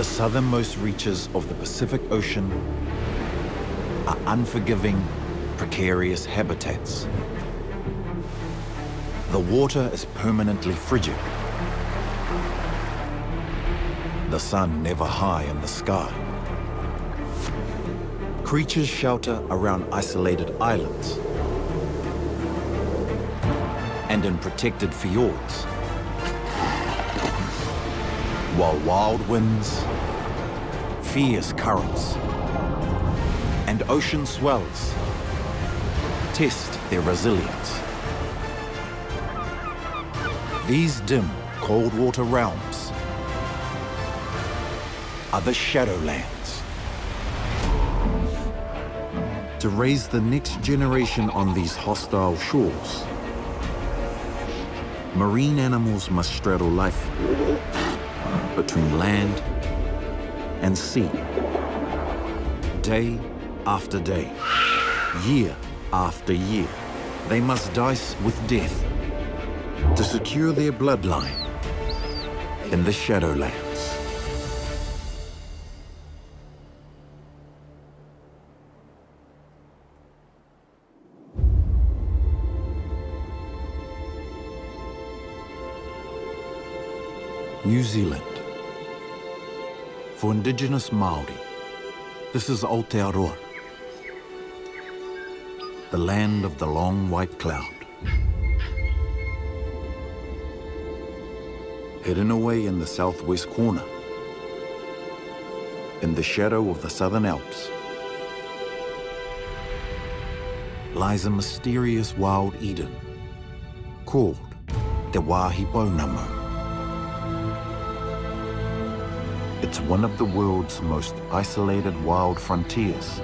The southernmost reaches of the Pacific Ocean are unforgiving, precarious habitats. The water is permanently frigid. The sun never high in the sky. Creatures shelter around isolated islands and in protected fjords, while wild winds, fierce currents, and ocean swells test their resilience. These dim, cold water realms are the Shadowlands. To raise the next generation on these hostile shores, marine animals must straddle life between land and sea. Day after day, year after year, they must dice with death to secure their bloodline in the Shadowlands. New Zealand. For Indigenous Māori, this is Aotearoa, the land of the long white cloud. Hidden away in the southwest corner, in the shadow of the Southern Alps, lies a mysterious wild Eden called Te Wāhi Pounamu. It's one of the world's most isolated wild frontiers.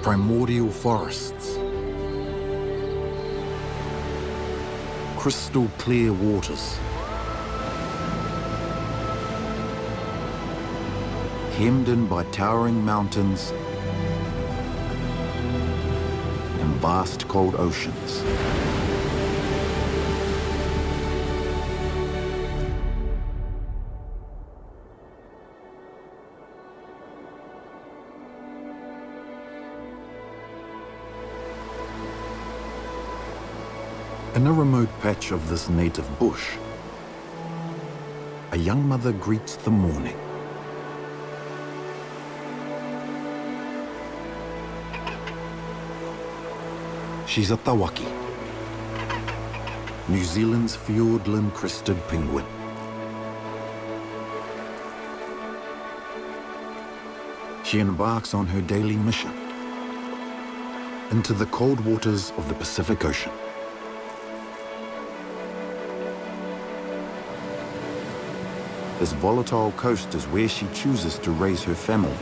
Primordial forests, crystal clear waters, hemmed in by towering mountains and vast cold oceans. In a remote patch of this native bush, a young mother greets the morning. She's a tawaki, New Zealand's fjordland-crested penguin. She embarks on her daily mission into the cold waters of the Pacific Ocean. This volatile coast is where she chooses to raise her family.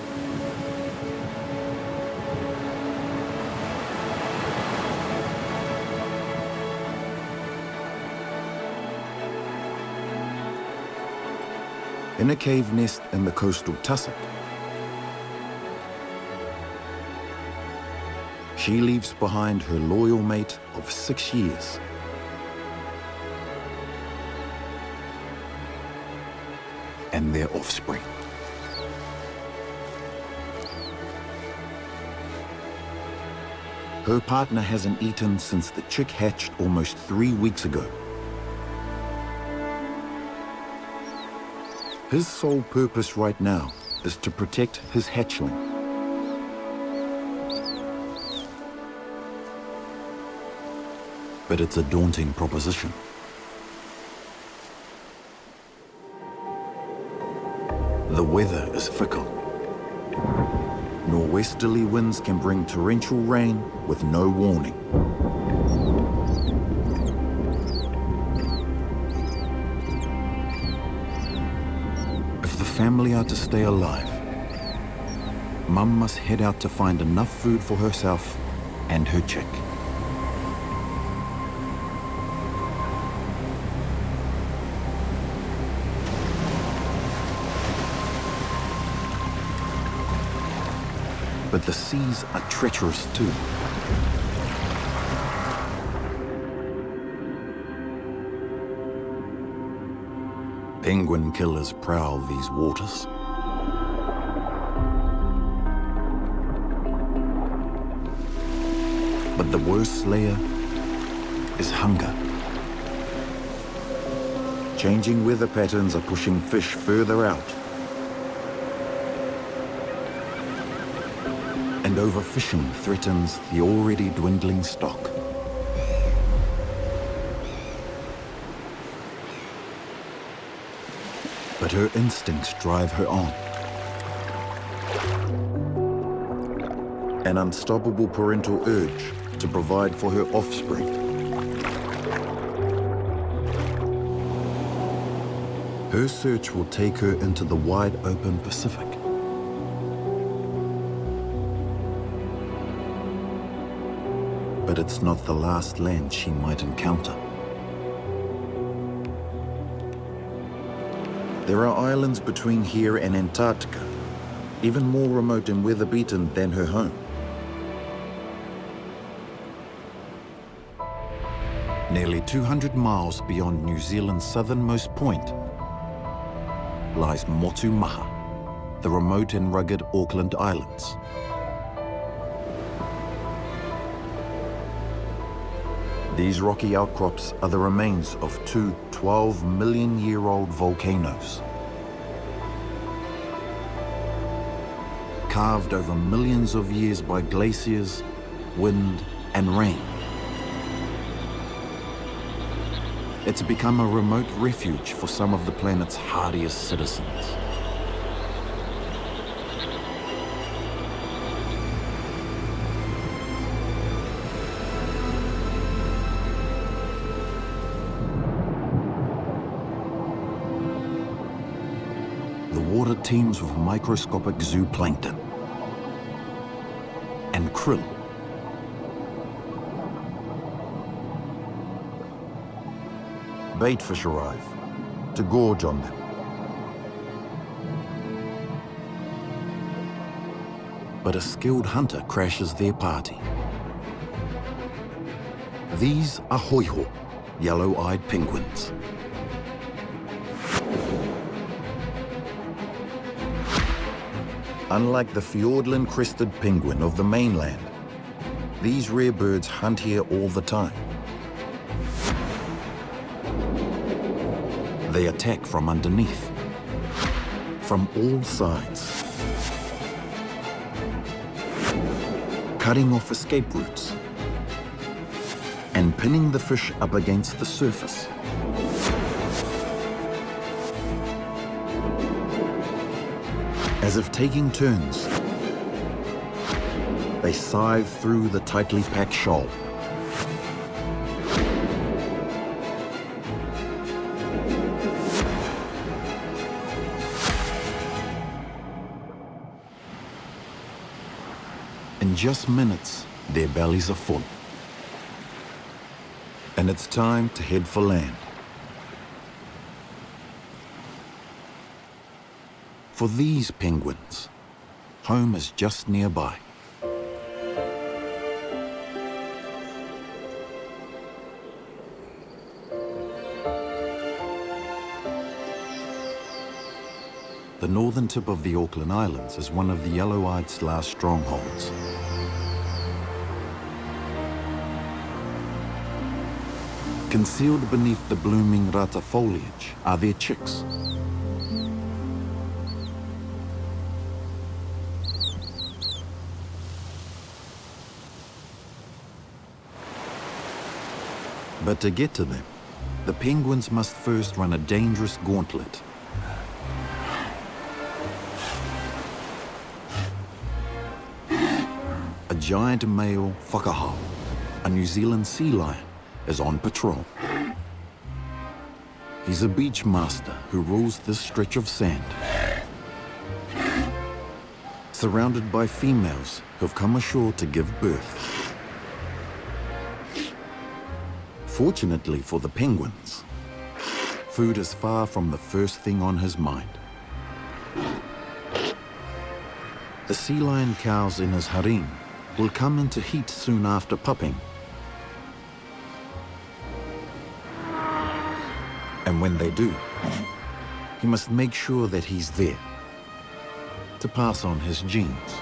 In a cave nest in the coastal tussock, she leaves behind her loyal mate of 6 years. And their offspring. Her partner hasn't eaten since the chick hatched almost 3 weeks ago. His sole purpose right now is to protect his hatchling. But it's a daunting proposition. The weather is fickle. Norwesterly winds can bring torrential rain with no warning. If the family are to stay alive, Mum must head out to find enough food for herself and her chick. But the seas are treacherous too. Penguin killers prowl these waters. But the worst slayer is hunger. Changing weather patterns are pushing fish further out. And overfishing threatens the already dwindling stock. But her instincts drive her on. An unstoppable parental urge to provide for her offspring. Her search will take her into the wide open Pacific. But it's not the last land she might encounter. There are islands between here and Antarctica, even more remote and weather-beaten than her home. Nearly 200 miles beyond New Zealand's southernmost point lies Motu Maha, the remote and rugged Auckland Islands. These rocky outcrops are the remains of two 12-million-year-old volcanoes. Carved over millions of years by glaciers, wind, and rain. It's become a remote refuge for some of the planet's hardiest citizens. The water teems with microscopic zooplankton and krill. Bait fish arrive to gorge on them. But a skilled hunter crashes their party. These are hoiho, yellow-eyed penguins. Unlike the fjordland-crested penguin of the mainland, these rare birds hunt here all the time. They attack from underneath, from all sides, cutting off escape routes and pinning the fish up against the surface. As if taking turns, they scythe through the tightly packed shoal. In just minutes, their bellies are full. And it's time to head for land. For these penguins, home is just nearby. The northern tip of the Auckland Islands is one of the yellow-eyed's last strongholds. Concealed beneath the blooming rata foliage are their chicks. But to get to them, the penguins must first run a dangerous gauntlet. A giant male whakahau, a New Zealand sea lion, is on patrol. He's a beach master who rules this stretch of sand, surrounded by females who've come ashore to give birth. Fortunately for the penguins, food is far from the first thing on his mind. The sea lion cows in his harem will come into heat soon after pupping. And when they do, he must make sure that he's there to pass on his genes.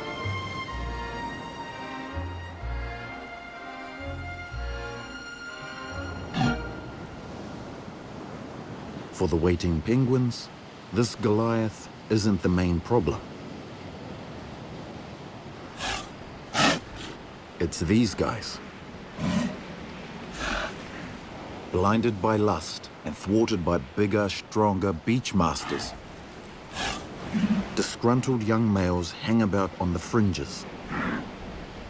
For the waiting penguins, this Goliath isn't the main problem. It's these guys. Blinded by lust and thwarted by bigger, stronger beach masters, disgruntled young males hang about on the fringes,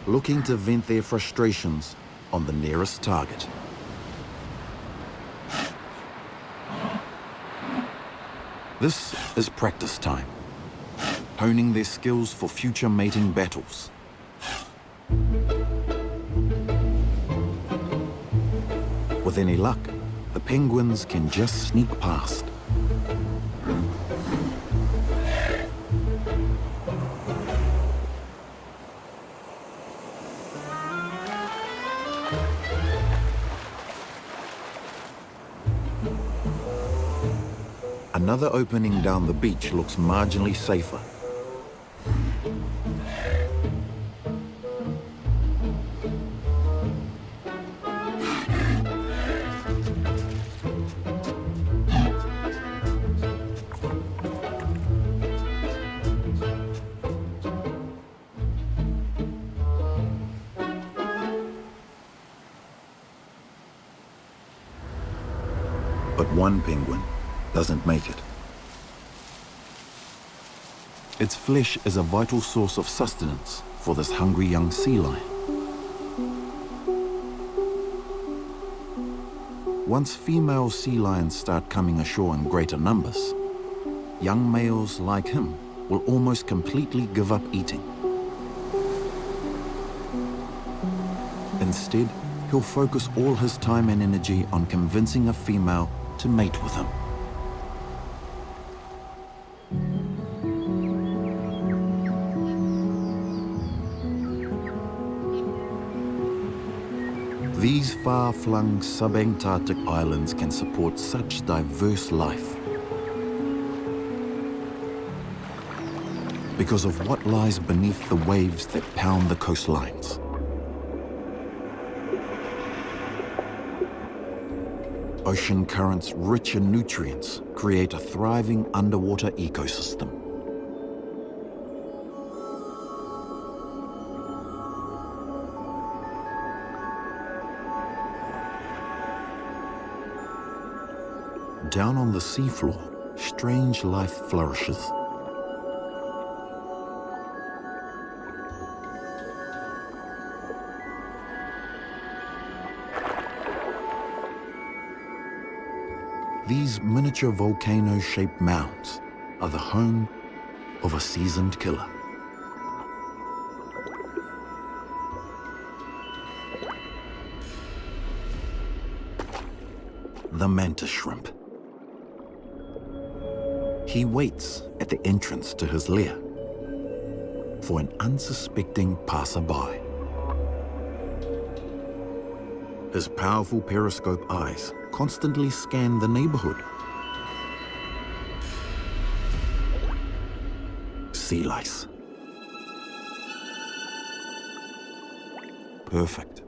looking to vent their frustrations on the nearest target. This is practice time, honing their skills for future mating battles. With any luck, the penguins can just sneak past. Another opening down the beach looks marginally safer. But one penguin doesn't make it. Its flesh is a vital source of sustenance for this hungry young sea lion. Once female sea lions start coming ashore in greater numbers, young males like him will almost completely give up eating. Instead, he'll focus all his time and energy on convincing a female to mate with him. These far-flung subantarctic islands can support such diverse life because of what lies beneath the waves that pound the coastlines. Ocean currents rich in nutrients create a thriving underwater ecosystem. Down on the seafloor, strange life flourishes. These miniature volcano-shaped mounds are the home of a seasoned killer. The mantis shrimp. He waits at the entrance to his lair for an unsuspecting passerby. His powerful periscope eyes constantly scan the neighborhood. Sea lice. Perfect.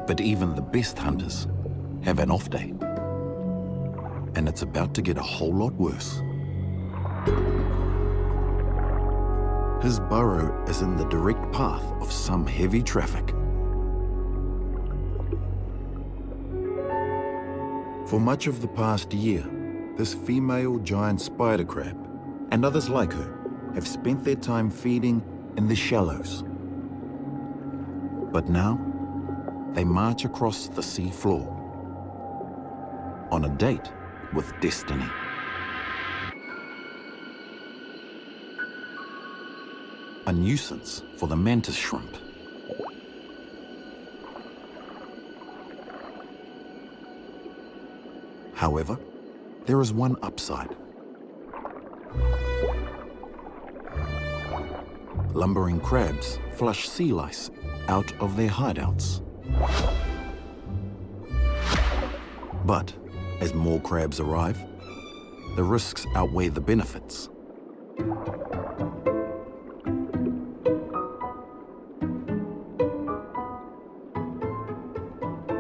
But even the best hunters have an off day. And it's about to get a whole lot worse. His burrow is in the direct path of some heavy traffic. For much of the past year, this female giant spider crab and others like her have spent their time feeding in the shallows. But now, they march across the sea floor on a date with destiny. A nuisance for the mantis shrimp. However, there is one upside. lumbering crabs flush sea lice out of their hideouts. But as more crabs arrive, the risks outweigh the benefits.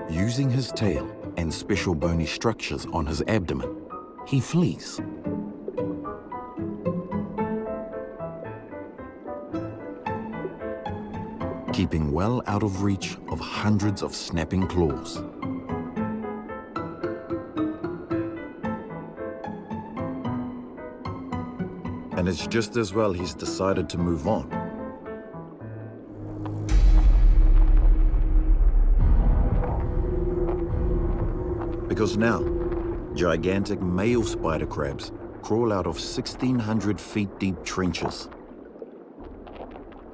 Using his tail and special bony structures on his abdomen, he flees. Keeping well out of reach of hundreds of snapping claws. And it's just as well he's decided to move on. Because now, gigantic male spider crabs crawl out of 1,600 feet deep trenches,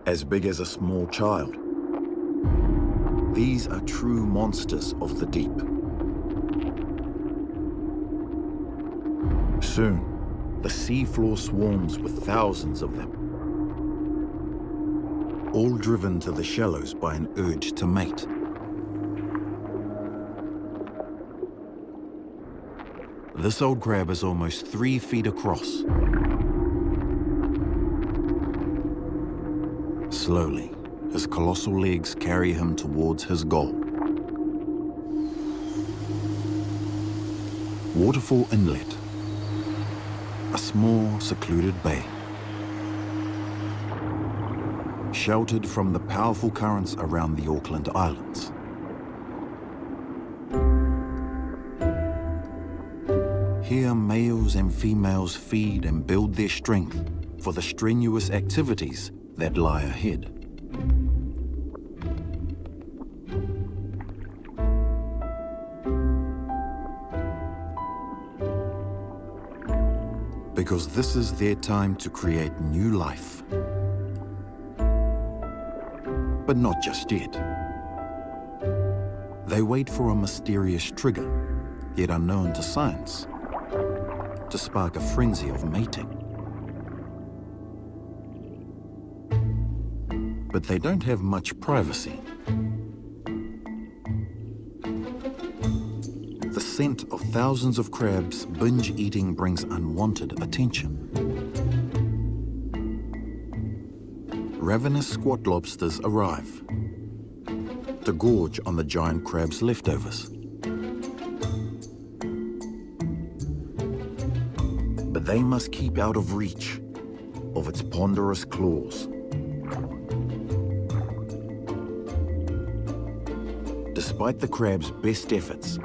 as big as a small child. These are true monsters of the deep. Soon, the seafloor swarms with thousands of them, all driven to the shallows by an urge to mate. This old crab is almost 3 feet across. Slowly, his colossal legs carry him towards his goal. Waterfall Inlet, a small, secluded bay, sheltered from the powerful currents around the Auckland Islands. Here, males and females feed and build their strength for the strenuous activities that lie ahead. Because this is their time to create new life. But not just yet. They wait for a mysterious trigger, yet unknown to science, to spark a frenzy of mating. But they don't have much privacy. The scent of thousands of crabs binge eating brings unwanted attention. Ravenous squat lobsters arrive to gorge on the giant crab's leftovers. But they must keep out of reach of its ponderous claws. Despite the crab's best efforts,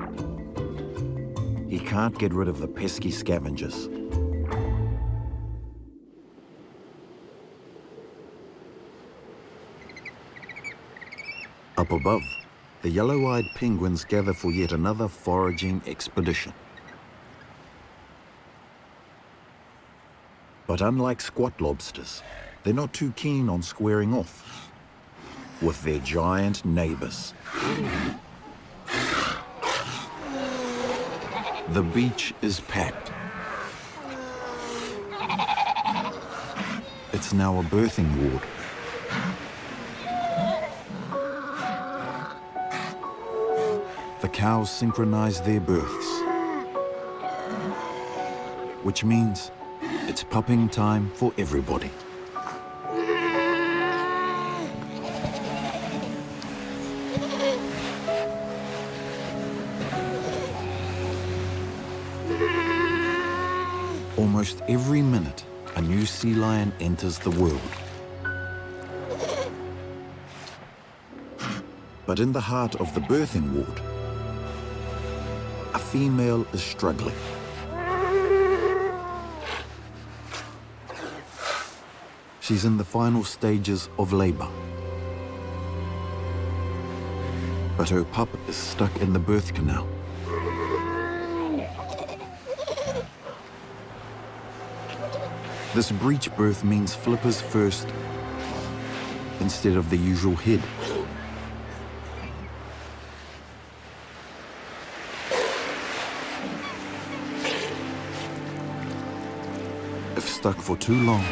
he can't get rid of the pesky scavengers. Up above, the yellow-eyed penguins gather for yet another foraging expedition. But unlike squat lobsters, they're not too keen on squaring off with their giant neighbors. The beach is packed. It's now a birthing ward. The cows synchronize their births, which means it's pupping time for everybody. Almost every minute, a new sea lion enters the world. But in the heart of the birthing ward, a female is struggling. She's in the final stages of labor. But her pup is stuck in the birth canal. This breech birth means flippers first instead of the usual head. If stuck for too long,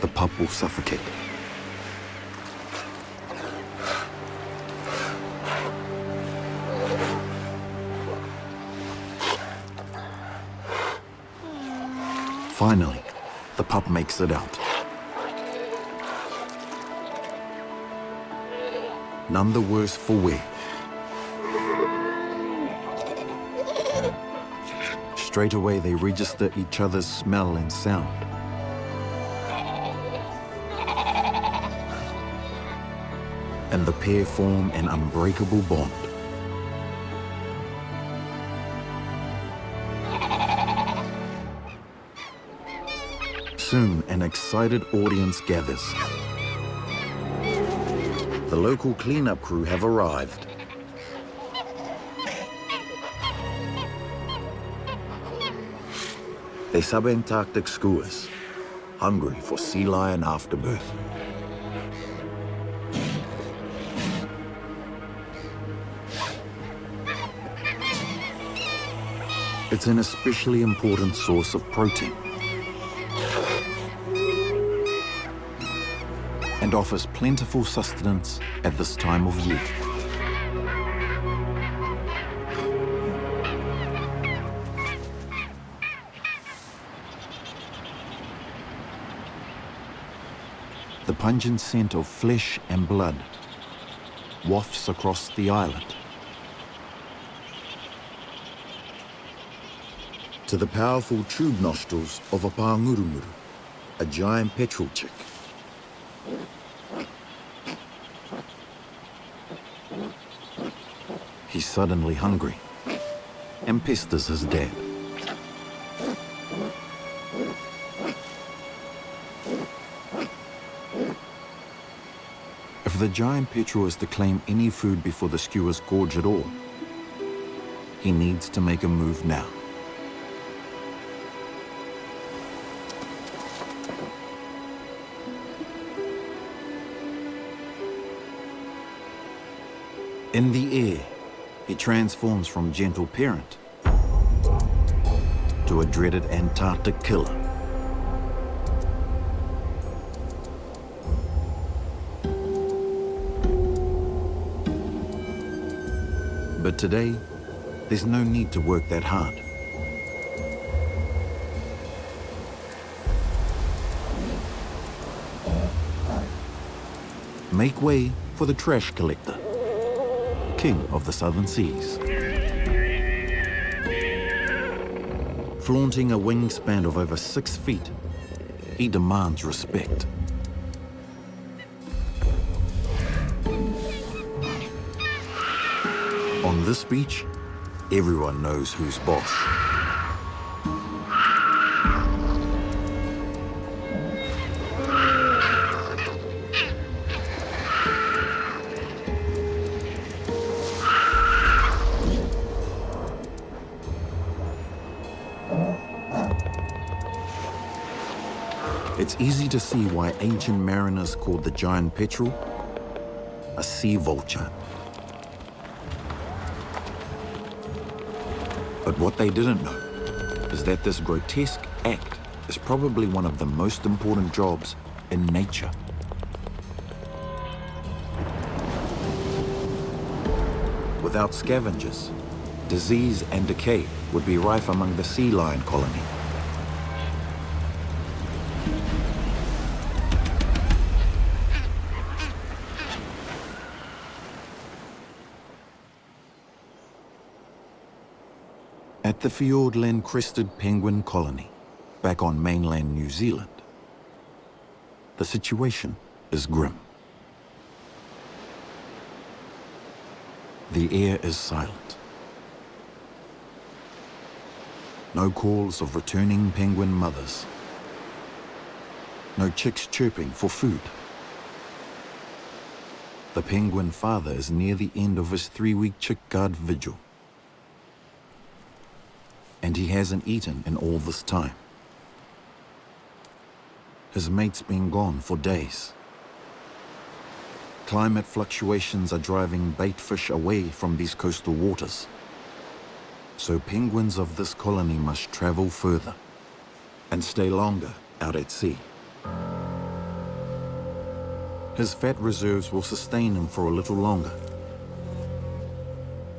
the pup will suffocate. Finally, the pup makes it out. None the worse for wear. Straight away, they register each other's smell and sound. And the pair form an unbreakable bond. Soon, an excited audience gathers. The local cleanup crew have arrived. They subantarctic skuas, hungry for sea lion afterbirth. It's an especially important source of protein and offers plentiful sustenance at this time of year. The pungent scent of flesh and blood wafts across the island. To the powerful tube nostrils of a pāngurumuru, a giant petrel chick. He's suddenly hungry and pesters his dad. If the giant petrel is to claim any food before the skuas gorge it all, he needs to make a move now. In the air, he transforms from gentle parent to a dreaded Antarctic killer. But today, there's no need to work that hard. Make way for the trash collector, king of the southern seas. Flaunting a wingspan of over 6 feet, he demands respect. On this beach, everyone knows who's boss. It's easy to see why ancient mariners called the giant petrel a sea vulture. But what they didn't know is that this grotesque act is probably one of the most important jobs in nature. Without scavengers, disease and decay would be rife among the sea lion colony. At the fjordland-crested penguin colony, back on mainland New Zealand, the situation is grim. The air is silent. No calls of returning penguin mothers. No chicks chirping for food. The penguin father is near the end of his 3-week chick guard vigil. And he hasn't eaten in all this time. His mate's been gone for days. Climate fluctuations are driving bait fish away from these coastal waters. So penguins of this colony must travel further and stay longer out at sea. His fat reserves will sustain him for a little longer.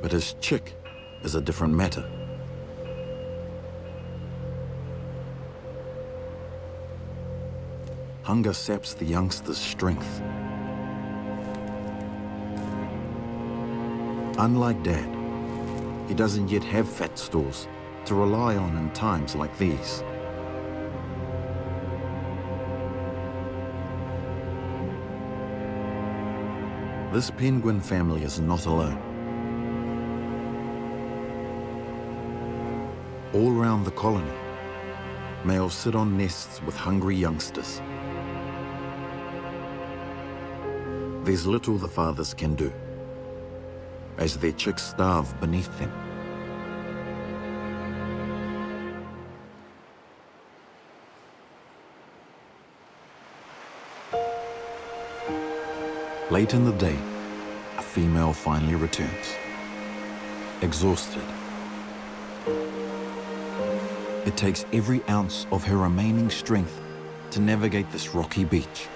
But his chick is a different matter. Hunger saps the youngster's strength. Unlike Dad, he doesn't yet have fat stores to rely on in times like these. This penguin family is not alone. All around the colony, males sit on nests with hungry youngsters. There's little the fathers can do, as their chicks starve beneath them. Late in the day, a female finally returns, exhausted. It takes every ounce of her remaining strength to navigate this rocky beach.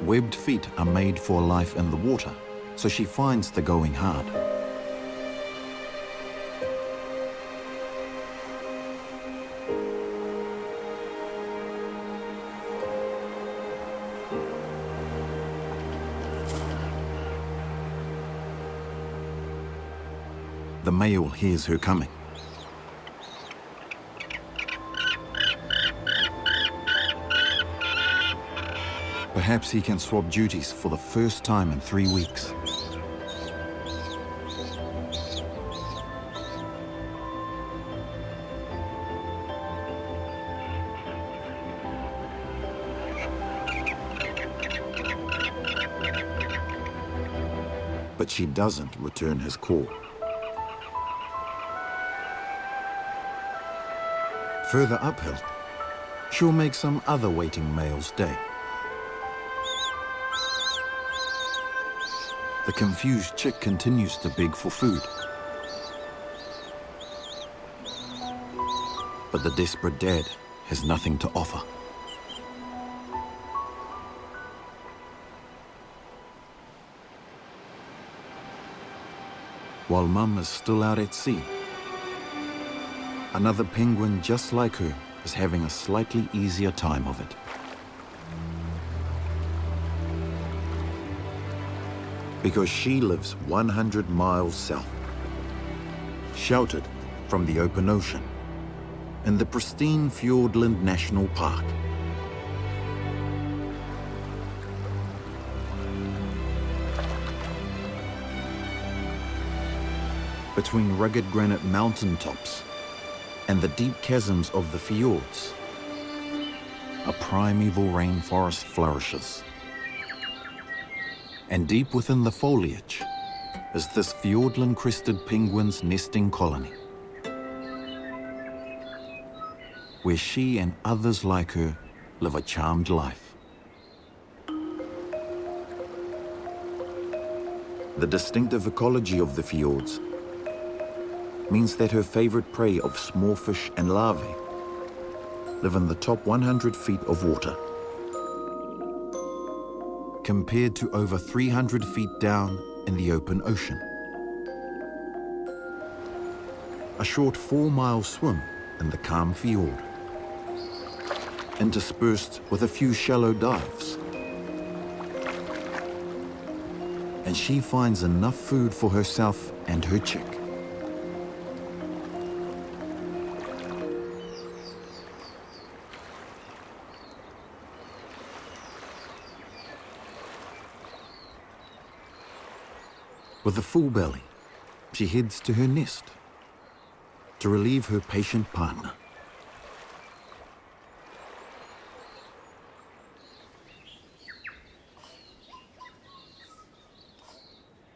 Webbed feet are made for life in the water, so she finds the going hard. The male hears her coming. Perhaps he can swap duties for the first time in 3 weeks. But she doesn't return his call. Further uphill, she'll make some other waiting male's day. The confused chick continues to beg for food. But the desperate dad has nothing to offer. While Mum is still out at sea, another penguin just like her is having a slightly easier time of it. Because she lives 100 miles south, sheltered from the open ocean, in the pristine Fjordland National Park. Between rugged granite mountaintops and the deep chasms of the fjords, a primeval rainforest flourishes. And deep within the foliage is this Fjordland-crested penguin's nesting colony, where she and others like her live a charmed life. The distinctive ecology of the fjords means that her favorite prey of small fish and larvae live in the top 100 feet of water, compared to over 300 feet down in the open ocean. A short 4-mile swim in the calm fjord, interspersed with a few shallow dives. And she finds enough food for herself and her chick. With a full belly, she heads to her nest to relieve her patient partner.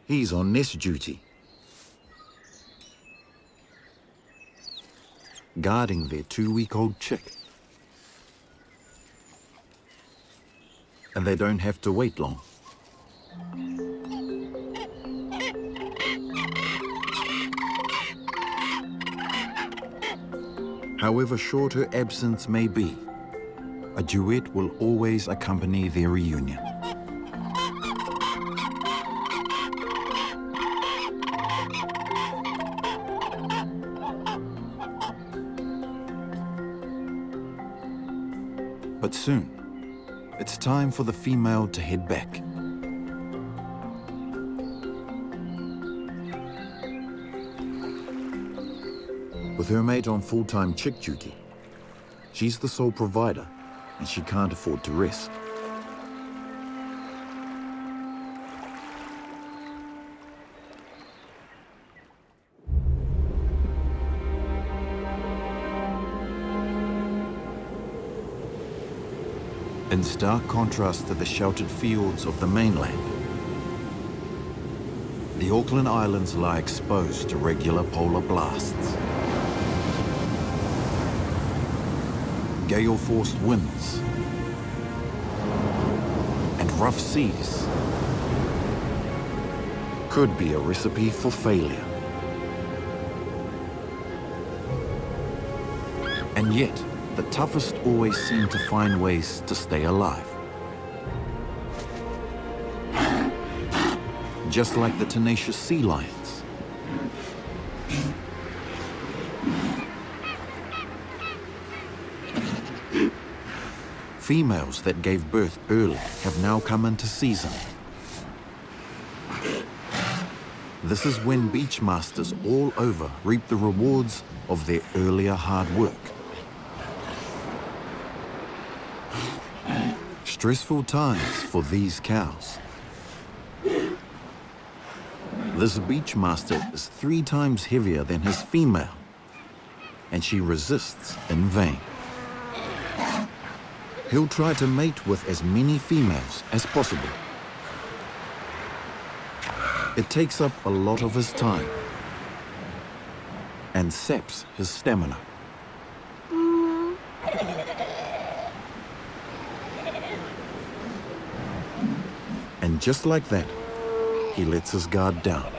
He's on nest duty, guarding their 2-week-old chick. And they don't have to wait long. However short her absence may be, a duet will always accompany their reunion. But soon, it's time for the female to head back. With her mate on full-time chick duty, she's the sole provider and she can't afford to rest. In stark contrast to the sheltered fjords of the mainland, the Auckland Islands lie exposed to regular polar blasts. Gale-forced winds and rough seas could be a recipe for failure. And yet, the toughest always seem to find ways to stay alive. Just like the tenacious sea lions. Females that gave birth early have now come into season. This is when beach masters all over reap the rewards of their earlier hard work. Stressful times for these cows. This beach master is 3 times heavier than his female, and she resists in vain. He'll try to mate with as many females as possible. It takes up a lot of his time and saps his stamina. And just like that, he lets his guard down.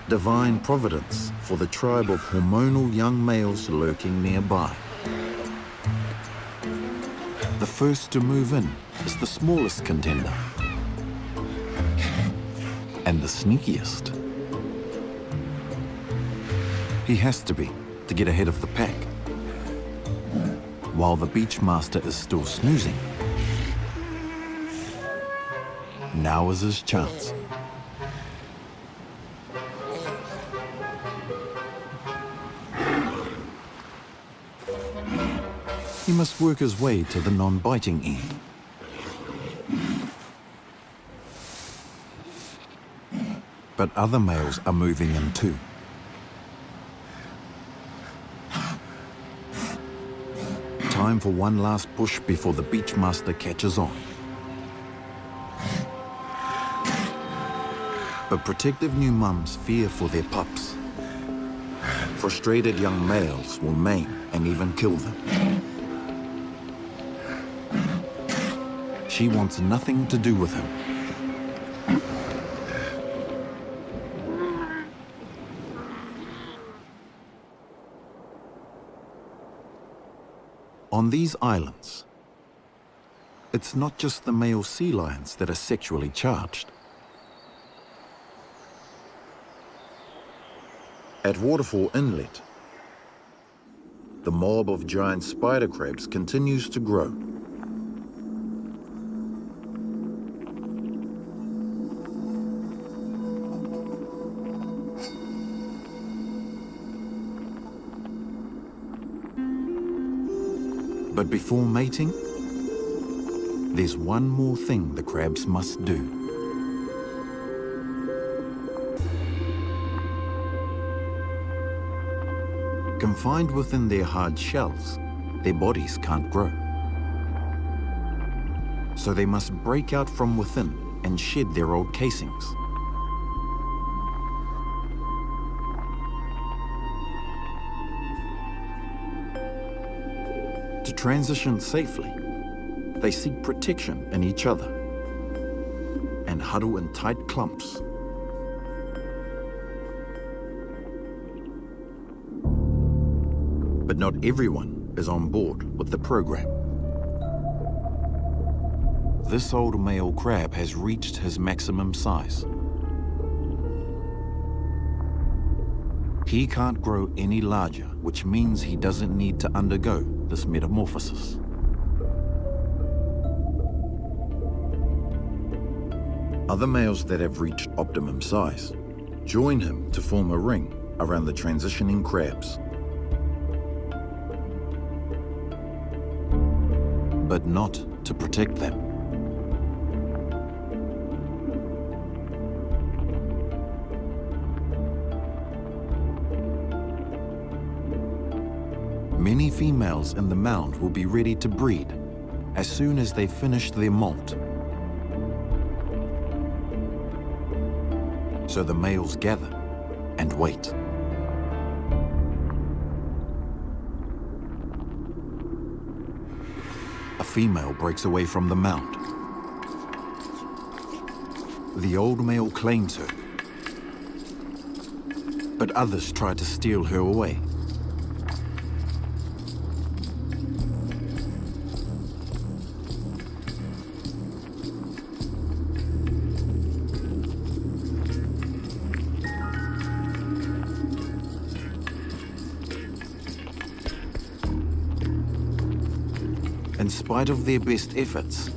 Divine providence for the tribe of hormonal young males lurking nearby. The first to move in is the smallest contender and the sneakiest. He has to be to get ahead of the pack. While the beach master is still snoozing, now is his chance. He must work his way to the non-biting end. But other males are moving in too. Time for one last push before the beach master catches on. But protective new mums fear for their pups. Frustrated young males will maim and even kill them. She wants nothing to do with him. On these islands, it's not just the male sea lions that are sexually charged. At Waterfall Inlet, the mob of giant spider crabs continues to grow. But before mating, there's one more thing the crabs must do. Confined within their hard shells, their bodies can't grow. So they must break out from within and shed their old casings. To transition safely, they seek protection in each other and huddle in tight clumps. But not everyone is on board with the program. This old male crab has reached his maximum size. He can't grow any larger, which means he doesn't need to undergo this metamorphosis. Other males that have reached optimum size join him to form a ring around the transitioning crabs. But not to protect them. Many females in the mound will be ready to breed as soon as they finish their molt. So the males gather and wait. A female breaks away from the mound. The old male claims her, but others try to steal her away. In spite of their best efforts,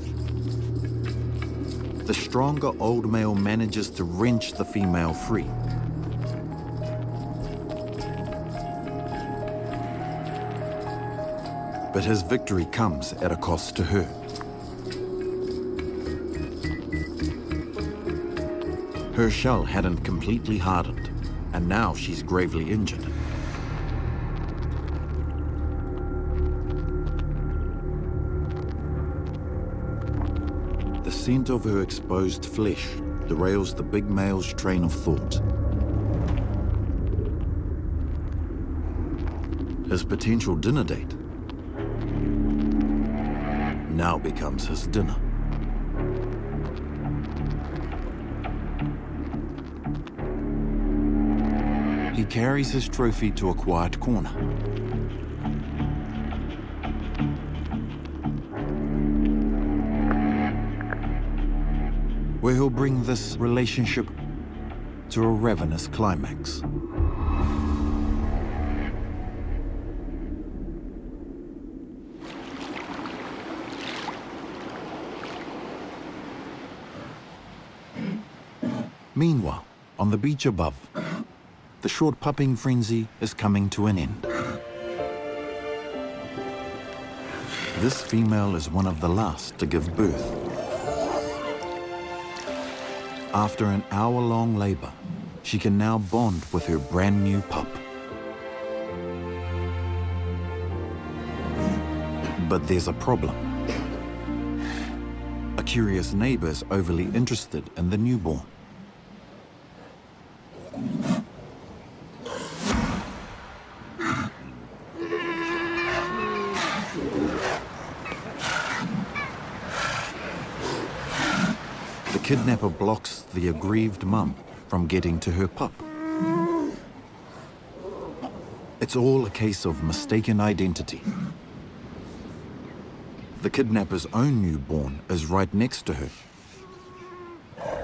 the stronger old male manages to wrench the female free. But his victory comes at a cost to her. Her shell hadn't completely hardened, and now she's gravely injured. The scent of her exposed flesh derails the big male's train of thought. His potential dinner date now becomes his dinner. He carries his trophy to a quiet corner. Where he'll bring this relationship to a ravenous climax. Meanwhile, on the beach above, the short pupping frenzy is coming to an end. This female is one of the last to give birth. After an hour-long labor, she can now bond with her brand new pup. But there's a problem. A curious neighbor is overly interested in the newborn. The kidnapper blocks the aggrieved mum from getting to her pup. It's all a case of mistaken identity. The kidnapper's own newborn is right next to her.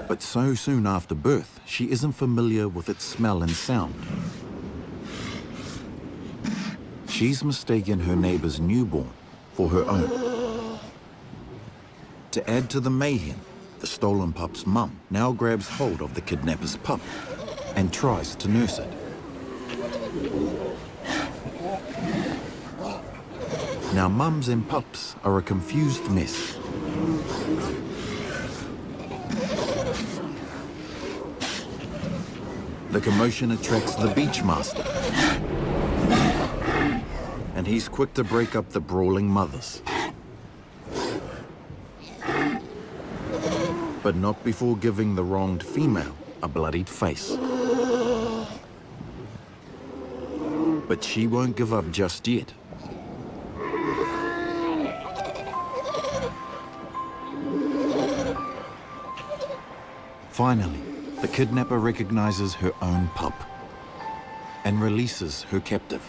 But so soon after birth, she isn't familiar with its smell and sound. She's mistaken her neighbor's newborn for her own. To add to the mayhem, the stolen pup's mum now grabs hold of the kidnapper's pup and tries to nurse it. Now mums and pups are a confused mess. The commotion attracts the beach master, and he's quick to break up the brawling mothers. But not before giving the wronged female a bloodied face. But she won't give up just yet. Finally, the kidnapper recognizes her own pup and releases her captive.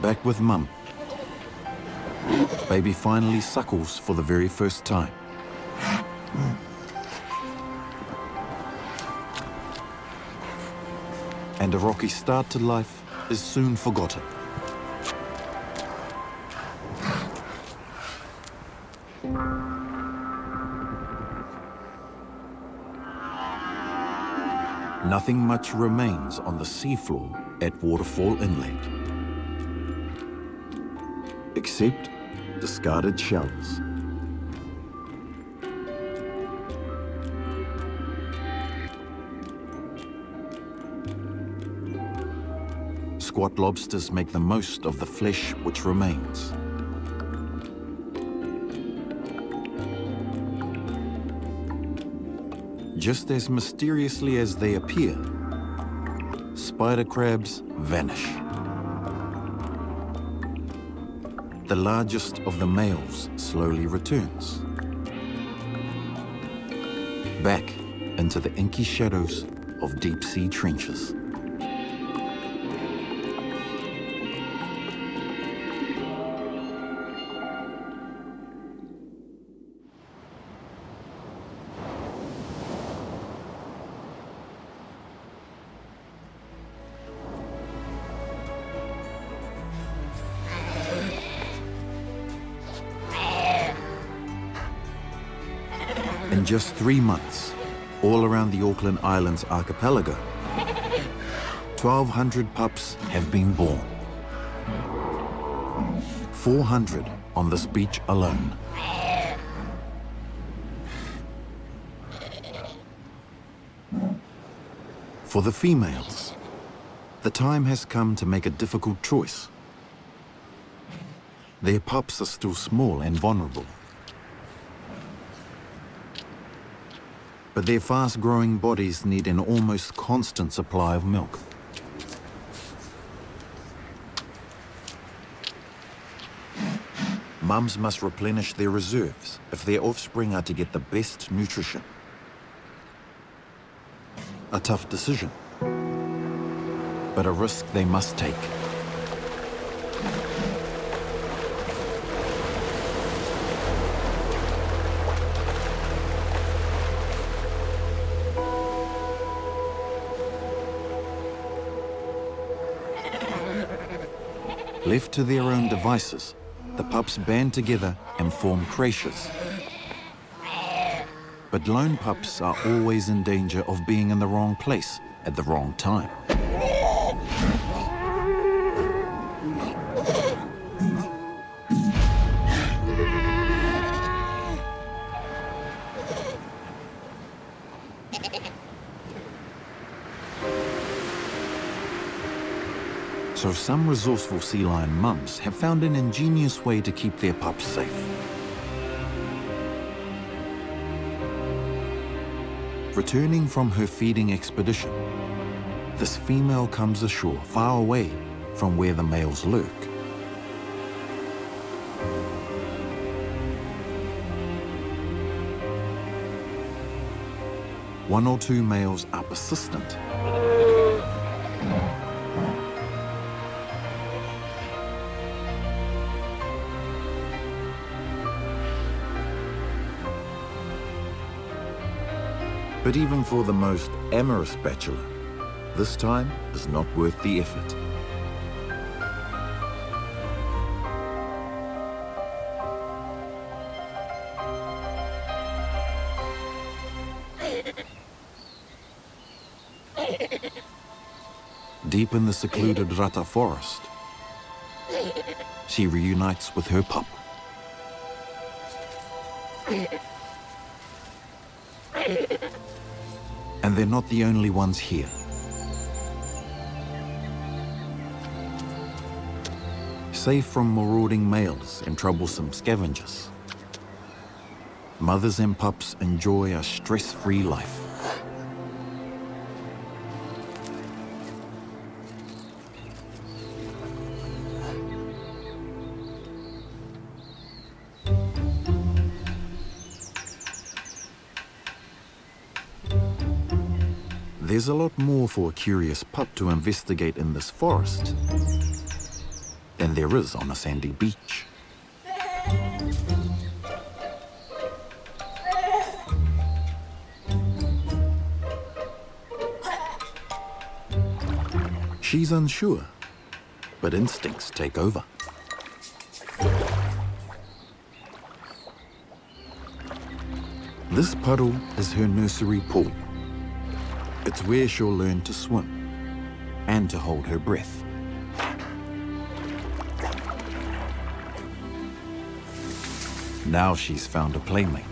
Back with Mum, baby finally suckles for the very first time. and a rocky start to life is soon forgotten. Nothing much remains on the seafloor at Waterfall Inlet, except discarded shells. Squat lobsters make the most of the flesh which remains. Just as mysteriously as they appear, spider crabs vanish. The largest of the males slowly returns, back into the inky shadows of deep-sea trenches. In just 3 months, all around the Auckland Islands archipelago, 1,200 pups have been born. 400 on this beach alone. For the females, the time has come to make a difficult choice. Their pups are still small and vulnerable, but their fast-growing bodies need an almost constant supply of milk. Mums must replenish their reserves if their offspring are to get the best nutrition. A tough decision, but a risk they must take. Left to their own devices, the pups band together and form creches. But lone pups are always in danger of being in the wrong place at the wrong time. So some resourceful sea lion mums have found an ingenious way to keep their pups safe. Returning from her feeding expedition, this female comes ashore far away from where the males lurk. One or two males are persistent. But even for the most amorous bachelor, this time is not worth the effort. Deep in the secluded Rata forest, she reunites with her pup. And they're not the only ones here. Safe from marauding males and troublesome scavengers, mothers and pups enjoy a stress-free life. There's a lot more for a curious pup to investigate in this forest than there is on a sandy beach. She's unsure, but instincts take over. This puddle is her nursery pool. It's where she'll learn to swim and to hold her breath. Now she's found a playmate.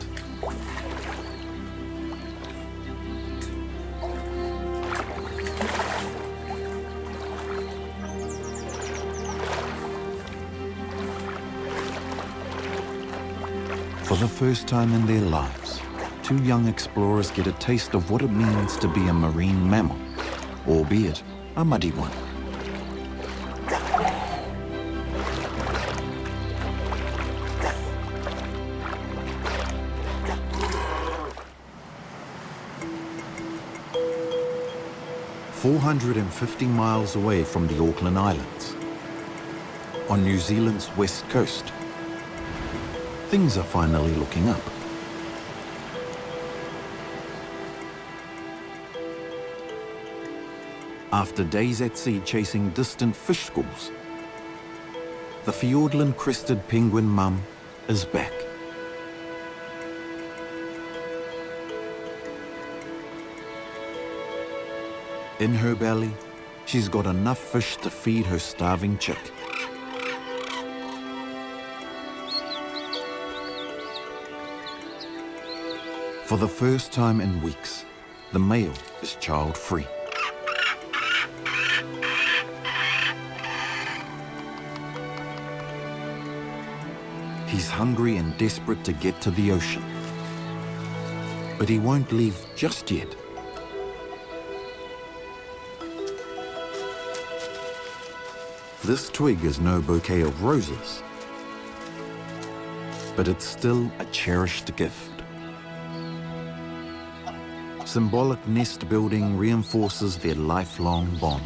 For the first time in their lives, two young explorers get a taste of what it means to be a marine mammal, albeit a muddy one. "450 miles away from the Auckland Islands, on New Zealand's west coast, things are finally looking up. After days at sea chasing distant fish schools, the Fiordland-crested penguin mum is back. In her belly, she's got enough fish to feed her starving chick. For the first time in weeks, the male is child-free. He's hungry and desperate to get to the ocean. But he won't leave just yet. This twig is no bouquet of roses, but it's still a cherished gift. Symbolic nest building reinforces their lifelong bond.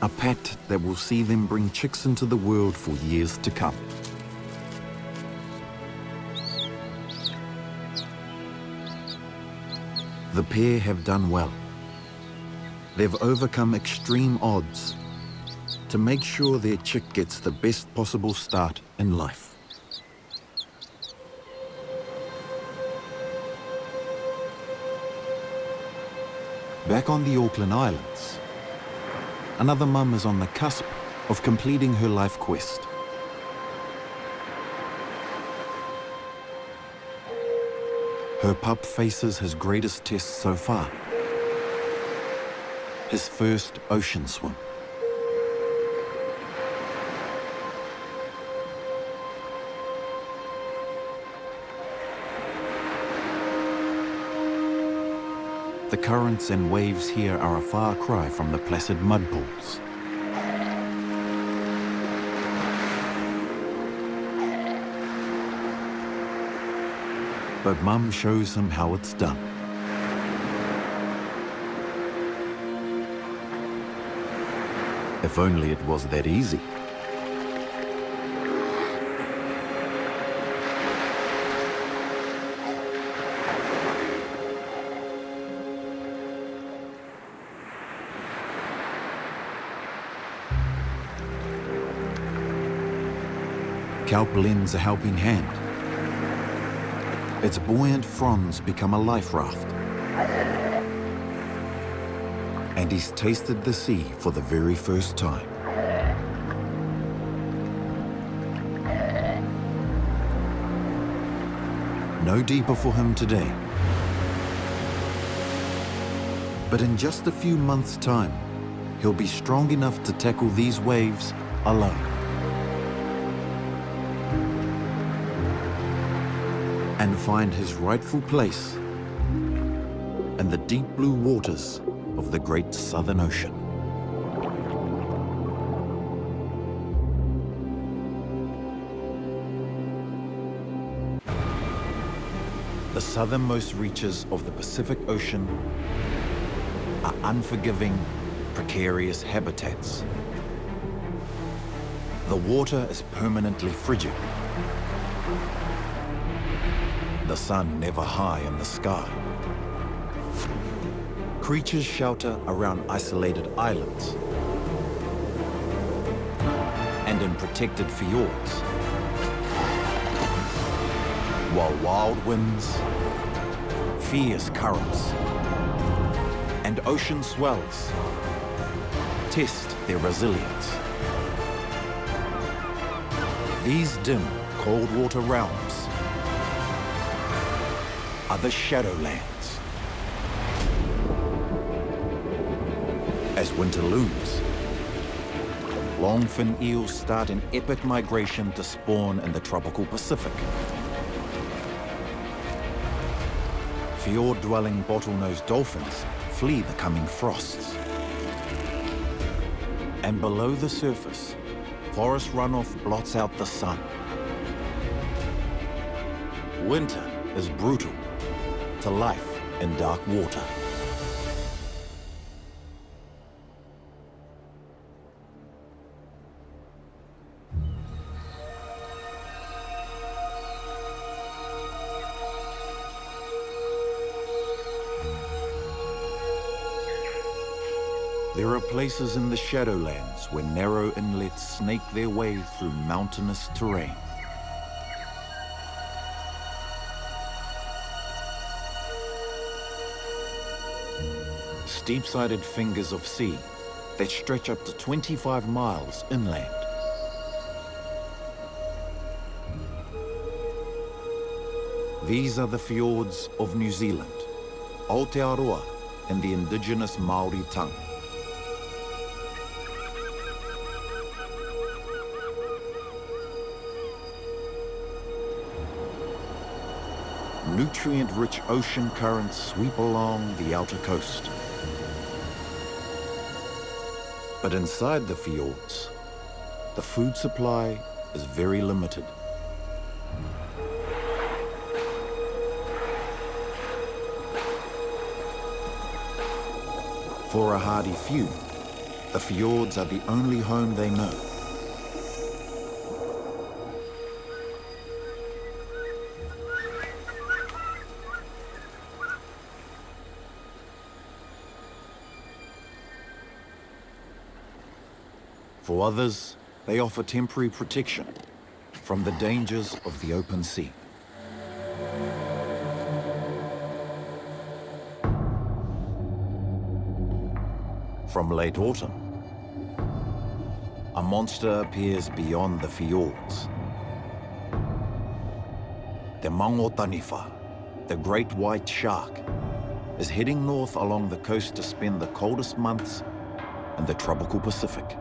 A pet that will see them bring chicks into the world for years to come. The pair have done well. They've overcome extreme odds to make sure their chick gets the best possible start in life. Back on the Auckland Islands, another mum is on the cusp of completing her life quest. Her pup faces his greatest test so far. His first ocean swim. The currents and waves here are a far cry from the placid mud pools. But Mum shows him how it's done. If only it was that easy. Kelp lends a helping hand. Its buoyant fronds become a life raft. And he's tasted the sea for the very first time. No deeper for him today. But in just a few months' time, he'll be strong enough to tackle these waves alone. And find his rightful place in the deep blue waters of the great Southern Ocean. The southernmost reaches of the Pacific Ocean are unforgiving, precarious habitats. The water is permanently frigid. The sun never high in the sky. Creatures shelter around isolated islands and in protected fjords, while wild winds, fierce currents, and ocean swells test their resilience. These dim, cold water realms are the Shadowlands. As winter looms, longfin eels start an epic migration to spawn in the tropical Pacific. Fjord-dwelling bottlenose dolphins flee the coming frosts. And below the surface, forest runoff blots out the sun. Winter is brutal to life in dark water. There are places in the Shadowlands where narrow inlets snake their way through mountainous terrain. Steep-sided fingers of sea that stretch up to 25 miles inland. These are the fjords of New Zealand, Aotearoa in the indigenous Maori tongue. Nutrient-rich ocean currents sweep along the outer coast. But inside the fjords, the food supply is very limited. For a hardy few, the fjords are the only home they know. For others, they offer temporary protection from the dangers of the open sea. From late autumn, a monster appears beyond the fjords. The Mangotaniwha, the great white shark, is heading north along the coast to spend the coldest months in the tropical Pacific.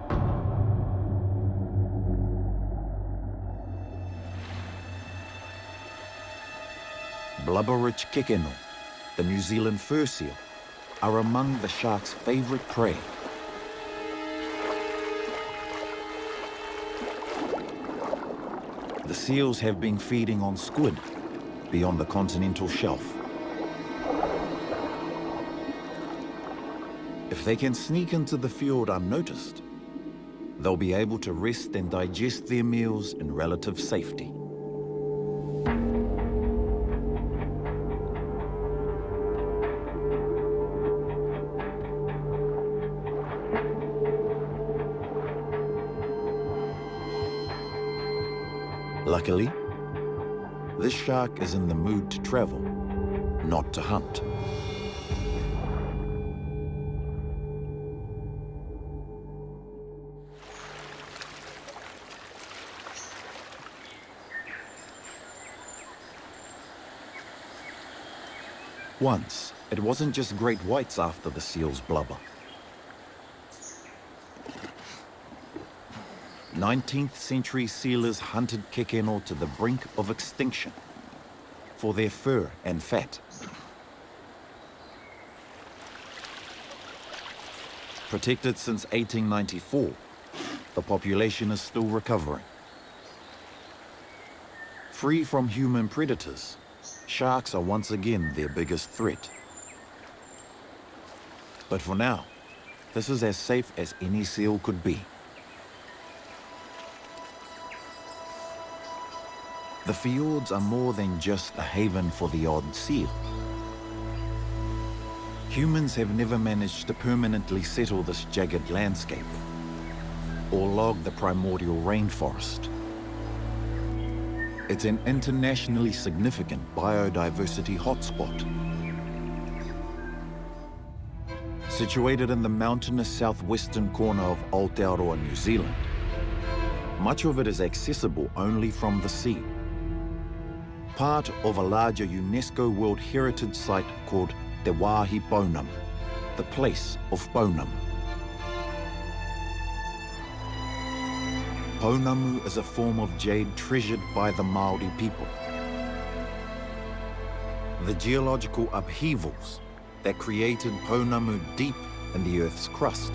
Blubber-rich kekeno, the New Zealand fur seal, are among the shark's favorite prey. The seals have been feeding on squid beyond the continental shelf. If they can sneak into the fjord unnoticed, they'll be able to rest and digest their meals in relative safety. Luckily, this shark is in the mood to travel, not to hunt. Once, it wasn't just great whites after the seal's blubber. 19th century sealers hunted kekeno to the brink of extinction for their fur and fat. Protected since 1894, the population is still recovering. Free from human predators, sharks are once again their biggest threat. But for now, this is as safe as any seal could be. The fjords are more than just a haven for the odd seal. Humans have never managed to permanently settle this jagged landscape or log the primordial rainforest. It's an internationally significant biodiversity hotspot. Situated in the mountainous southwestern corner of Aotearoa, New Zealand, much of it is accessible only from the sea. Part of a larger UNESCO World Heritage Site called Te Wāhi Pounamu, the place of Pounamu. Pounamu is a form of jade treasured by the Māori people. The geological upheavals that created Pounamu deep in the Earth's crust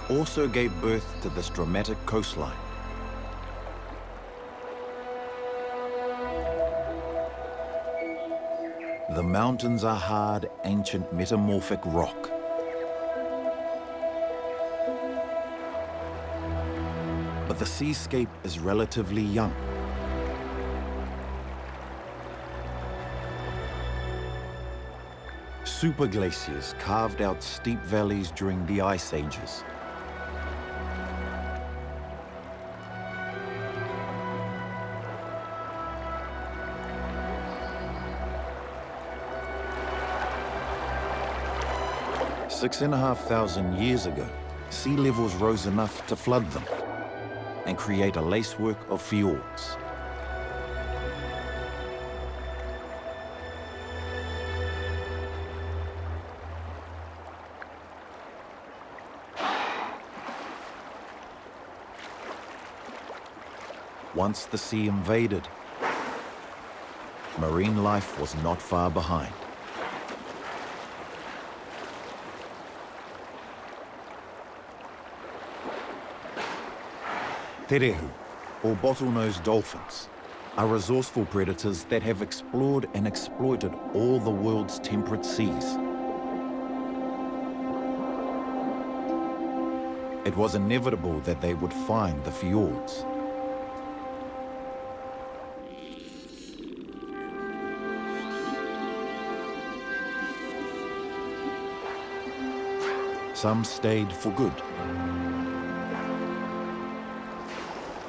also gave birth to this dramatic coastline. The mountains are hard, ancient, metamorphic rock. But the seascape is relatively young. Superglaciers carved out steep valleys during the ice ages. Six and a half thousand years ago, sea levels rose enough to flood them and create a lacework of fjords. Once the sea invaded, marine life was not far behind. Terehu, or bottlenose dolphins, are resourceful predators that have explored and exploited all the world's temperate seas. It was inevitable that they would find the fjords. Some stayed for good.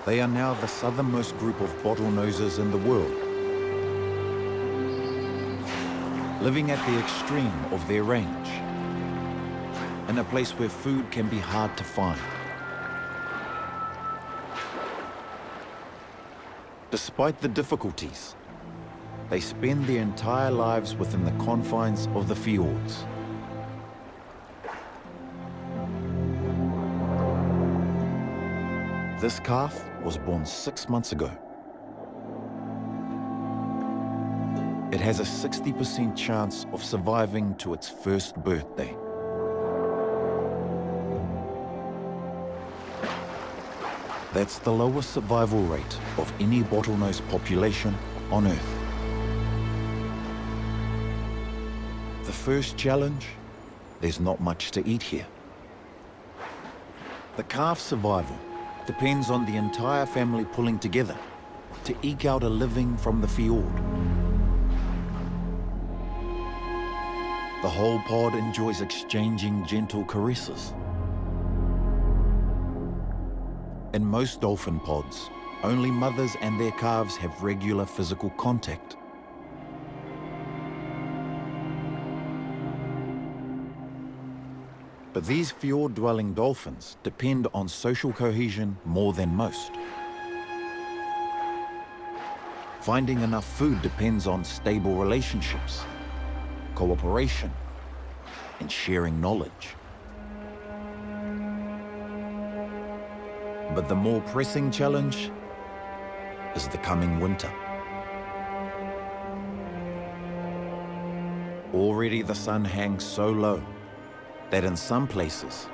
They are now the southernmost group of bottlenoses in the world, living at the extreme of their range, in a place where food can be hard to find. Despite the difficulties, they spend their entire lives within the confines of the fjords. This calf was born 6 months ago. It has a 60% chance of surviving to its first birthday. That's the lowest survival rate of any bottlenose population on Earth. The first challenge, there's not much to eat here. The calf's survival depends on the entire family pulling together to eke out a living from the fjord. The whole pod enjoys exchanging gentle caresses. In most dolphin pods, only mothers and their calves have regular physical contact. But these fjord-dwelling dolphins depend on social cohesion more than most. Finding enough food depends on stable relationships, cooperation, and sharing knowledge. But the more pressing challenge is the coming winter. Already the sun hangs so low that in some places,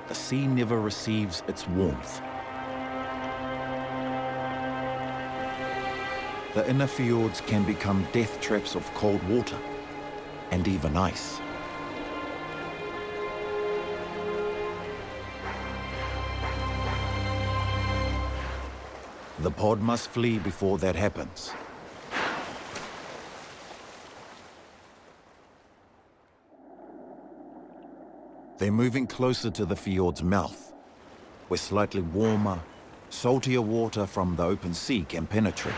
the sea never receives its warmth. The inner fjords can become death traps of cold water and even ice. The pod must flee before that happens. They're moving closer to the fjord's mouth, where slightly warmer, saltier water from the open sea can penetrate.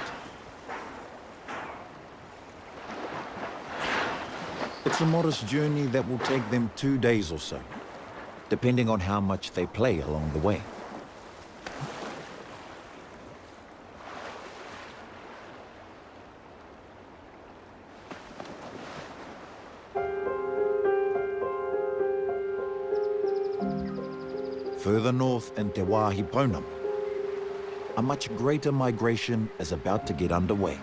It's a modest journey that will take them 2 days or so, depending on how much they play along the way. Further north in Te Wāhi Pounamu, a much greater migration is about to get underway.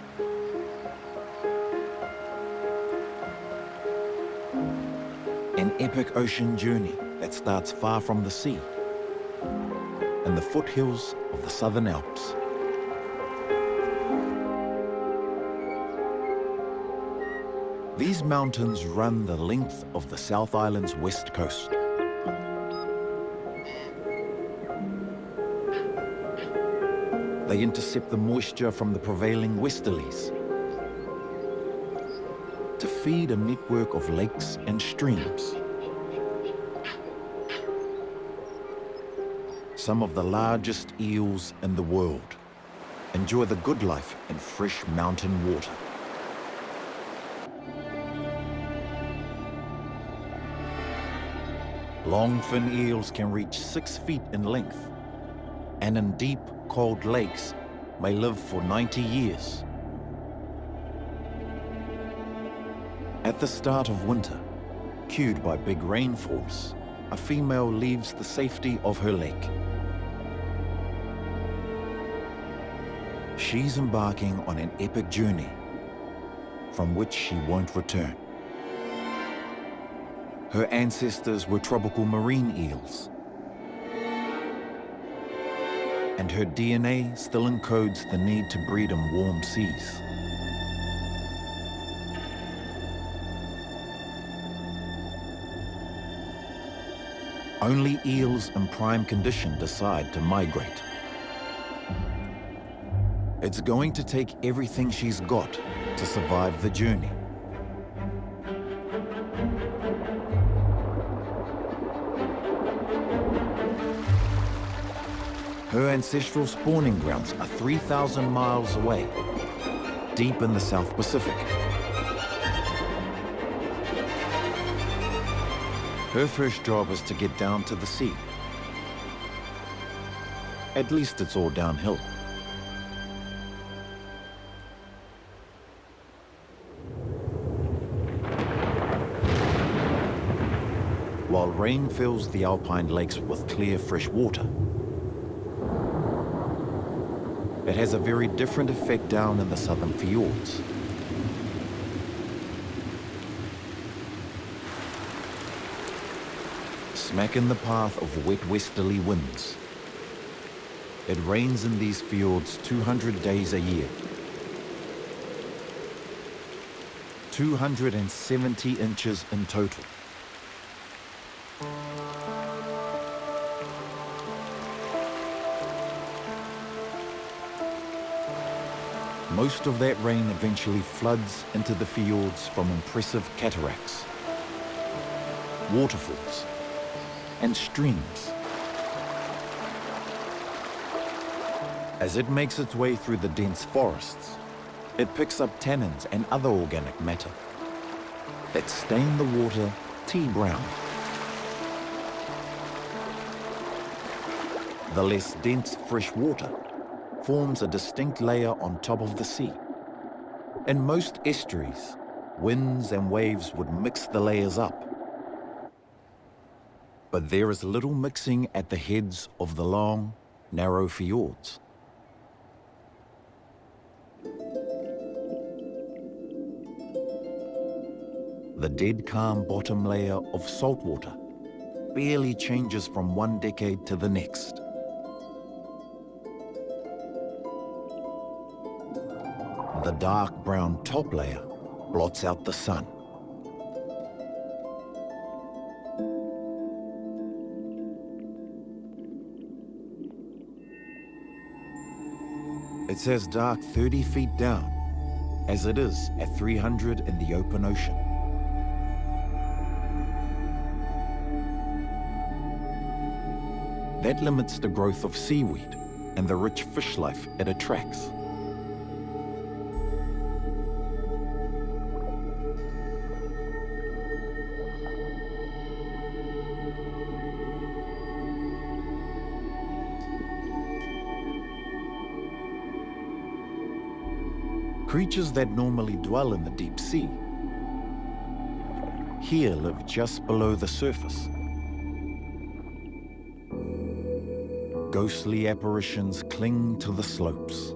An epic ocean journey that starts far from the sea, in the foothills of the Southern Alps. These mountains run the length of the South Island's west coast. They intercept the moisture from the prevailing westerlies to feed a network of lakes and streams. Some of the largest eels in the world enjoy the good life in fresh mountain water. Long-fin eels can reach 6 feet in length, and in deep, cold lakes may live for 90 years. At the start of winter, cued by big rainfalls, a female leaves the safety of her lake. She's embarking on an epic journey from which she won't return. Her ancestors were tropical marine eels, and her DNA still encodes the need to breed in warm seas. Only eels in prime condition decide to migrate. It's going to take everything she's got to survive the journey. Her ancestral spawning grounds are 3,000 miles away, deep in the South Pacific. Her first job is to get down to the sea. At least it's all downhill. While rain fills the alpine lakes with clear, fresh water, it has a very different effect down in the southern fjords. Smack in the path of wet westerly winds. It rains in these fjords 200 days a year. 270 inches in total. Most of that rain eventually floods into the fjords from impressive cataracts, waterfalls, and streams. As it makes its way through the dense forests, it picks up tannins and other organic matter that stain the water tea brown. The less dense fresh water forms a distinct layer on top of the sea. In most estuaries, winds and waves would mix the layers up. But there is little mixing at the heads of the long, narrow fjords. The dead calm bottom layer of salt water barely changes from one decade to the next. The dark brown top layer blots out the sun. It's as dark 30 feet down as it is at 300 in the open ocean. That limits the growth of seaweed and the rich fish life it attracts. Creatures that normally dwell in the deep sea here live just below the surface. Ghostly apparitions cling to the slopes.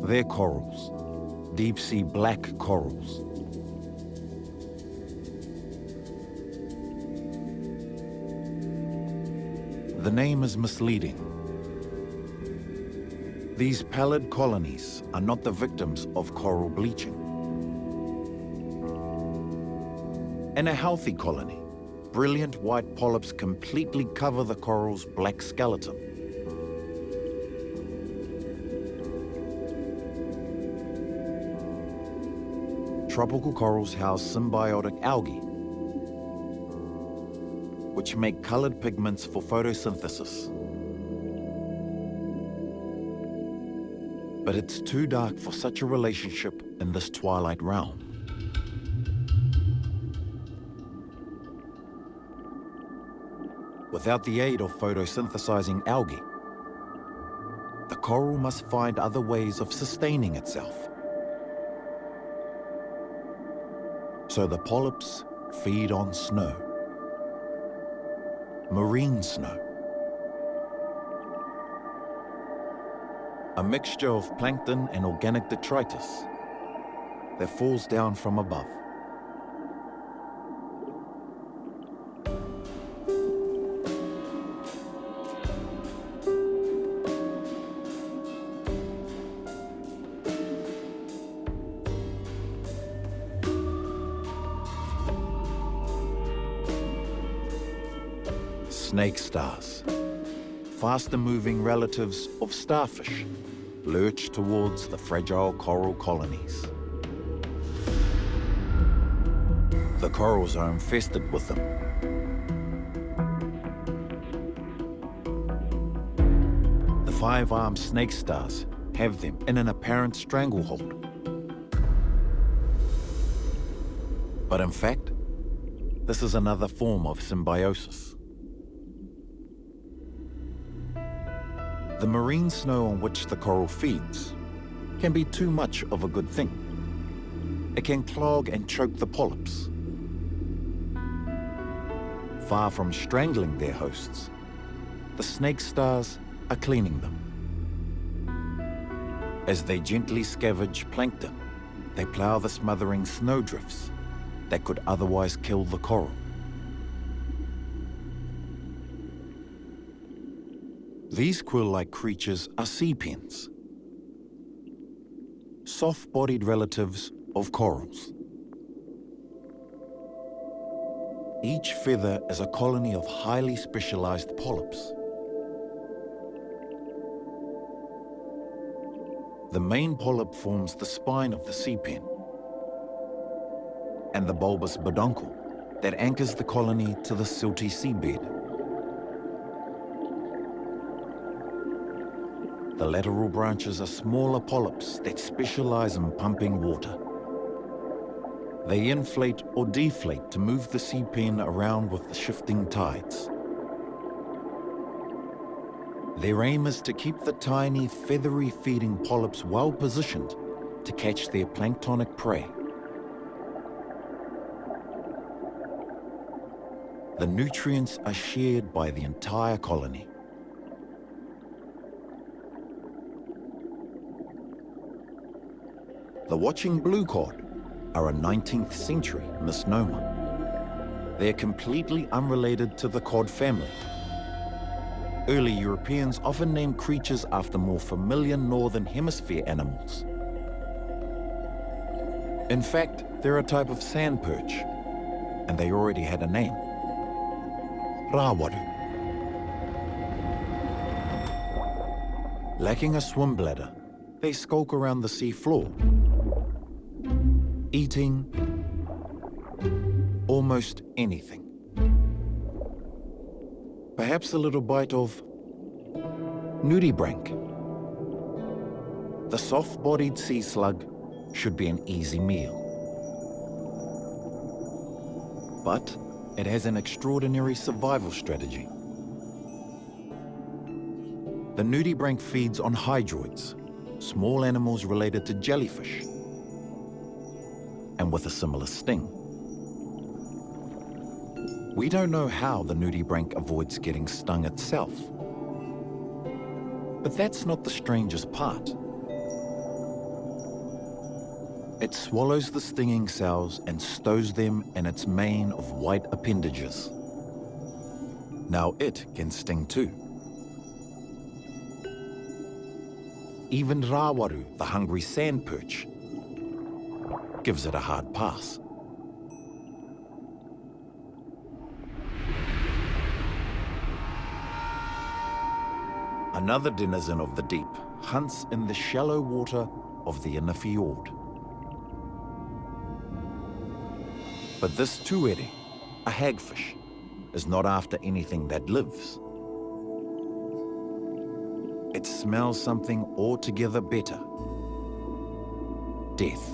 They're corals, deep-sea black corals. The name is misleading. These pallid colonies are not the victims of coral bleaching. In a healthy colony, brilliant white polyps completely cover the coral's black skeleton. Tropical corals house symbiotic algae, which make colored pigments for photosynthesis. But it's too dark for such a relationship in this twilight realm. Without the aid of photosynthesizing algae, the coral must find other ways of sustaining itself. So the polyps feed on snow, marine snow, a mixture of plankton and organic detritus that falls down from above. Snake stars, faster-moving relatives of starfish, lurch towards the fragile coral colonies. The corals are infested with them. The five-armed snake stars have them in an apparent stranglehold. But in fact, this is another form of symbiosis. The marine snow on which the coral feeds can be too much of a good thing. It can clog and choke the polyps. Far from strangling their hosts, the snake stars are cleaning them. As they gently scavenge plankton, they plow the smothering snowdrifts that could otherwise kill the coral. These quill-like creatures are seapeens, soft-bodied relatives of corals. Each feather is a colony of highly specialized polyps. The main polyp forms the spine of the seapen and the bulbous peduncle that anchors the colony to the silty seabed. The lateral branches are smaller polyps that specialize in pumping water. They inflate or deflate to move the seapen around with the shifting tides. Their aim is to keep the tiny, feathery feeding polyps well positioned to catch their planktonic prey. The nutrients are shared by the entire colony. The watching blue cod are a 19th century misnomer. They're completely unrelated to the cod family. Early Europeans often named creatures after more familiar northern hemisphere animals. In fact, they're a type of sand perch, and they already had a name. Rawaru. Lacking a swim bladder, they skulk around the sea floor, eating almost anything. Perhaps a little bite of nudibranch. The soft-bodied sea slug should be an easy meal. But it has an extraordinary survival strategy. The nudibranch feeds on hydroids, small animals related to jellyfish, and with a similar sting. We don't know how the nudibranch avoids getting stung itself. But that's not the strangest part. It swallows the stinging cells and stows them in its mane of white appendages. Now it can sting too. Even rawaru, the hungry sand perch, gives it a hard pass. Another denizen of the deep hunts in the shallow water of the inner fjord. But this tuere, a hagfish, is not after anything that lives. It smells something altogether better: death.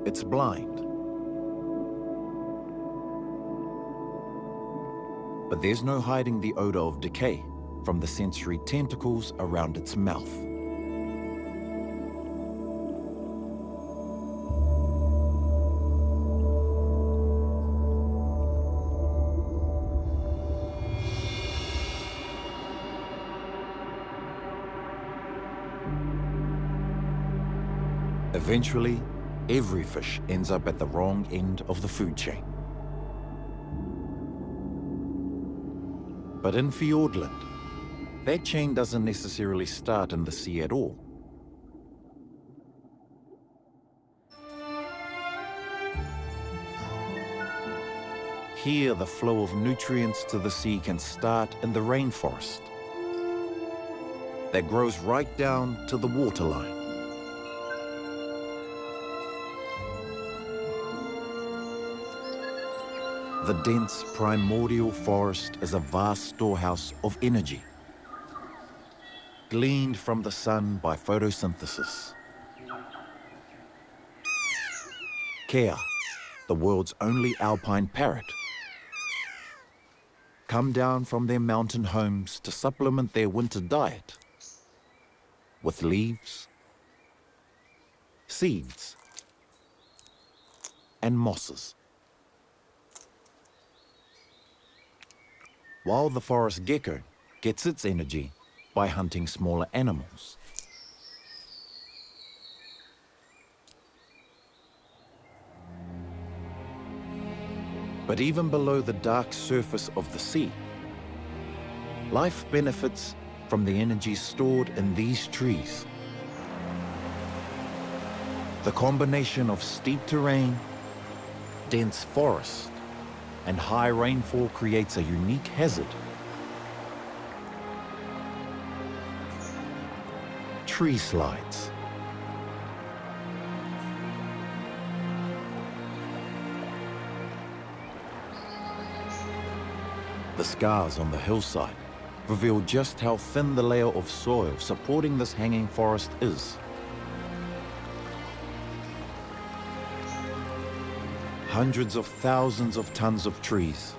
It's blind. But there's no hiding the odor of decay from the sensory tentacles around its mouth. Eventually, every fish ends up at the wrong end of the food chain. But in Fjordland, that chain doesn't necessarily start in the sea at all. Here, the flow of nutrients to the sea can start in the rainforest that grows right down to the waterline. The dense primordial forest is a vast storehouse of energy, gleaned from the sun by photosynthesis. Kea, the world's only alpine parrot, come down from their mountain homes to supplement their winter diet with leaves, seeds, and mosses. While the forest gecko gets its energy by hunting smaller animals. But even below the dark surface of the sea, life benefits from the energy stored in these trees. The combination of steep terrain, dense forest, and high rainfall creates a unique hazard. Tree slides. The scars on the hillside reveal just how thin the layer of soil supporting this hanging forest is. Hundreds of thousands of tons of trees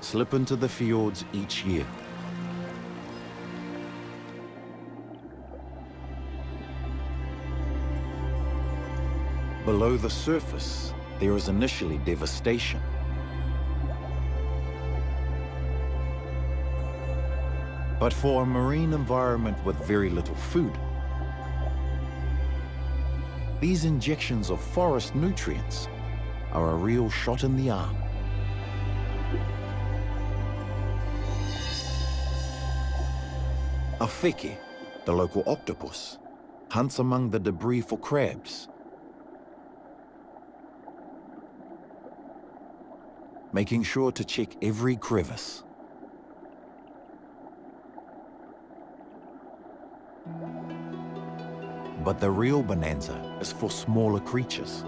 slip into the fjords each year. Below the surface, there is initially devastation. But for a marine environment with very little food, these injections of forest nutrients are a real shot in the arm. A feke, the local octopus, hunts among the debris for crabs, making sure to check every crevice. But the real bonanza is for smaller creatures.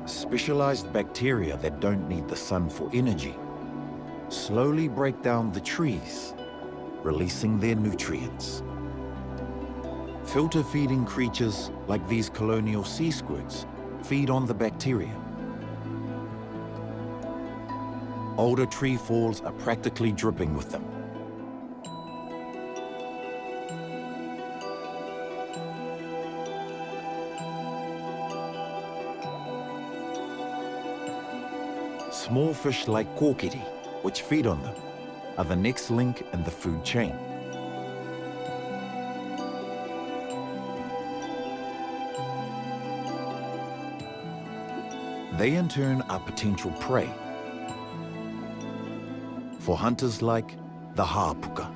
Specialized bacteria that don't need the sun for energy slowly break down the trees, releasing their nutrients. Filter-feeding creatures like these colonial sea squirts feed on the bacteria. Older tree falls are practically dripping with them. Small fish like kokiri, which feed on them, are the next link in the food chain. They in turn are potential prey for hunters like the hāpuka.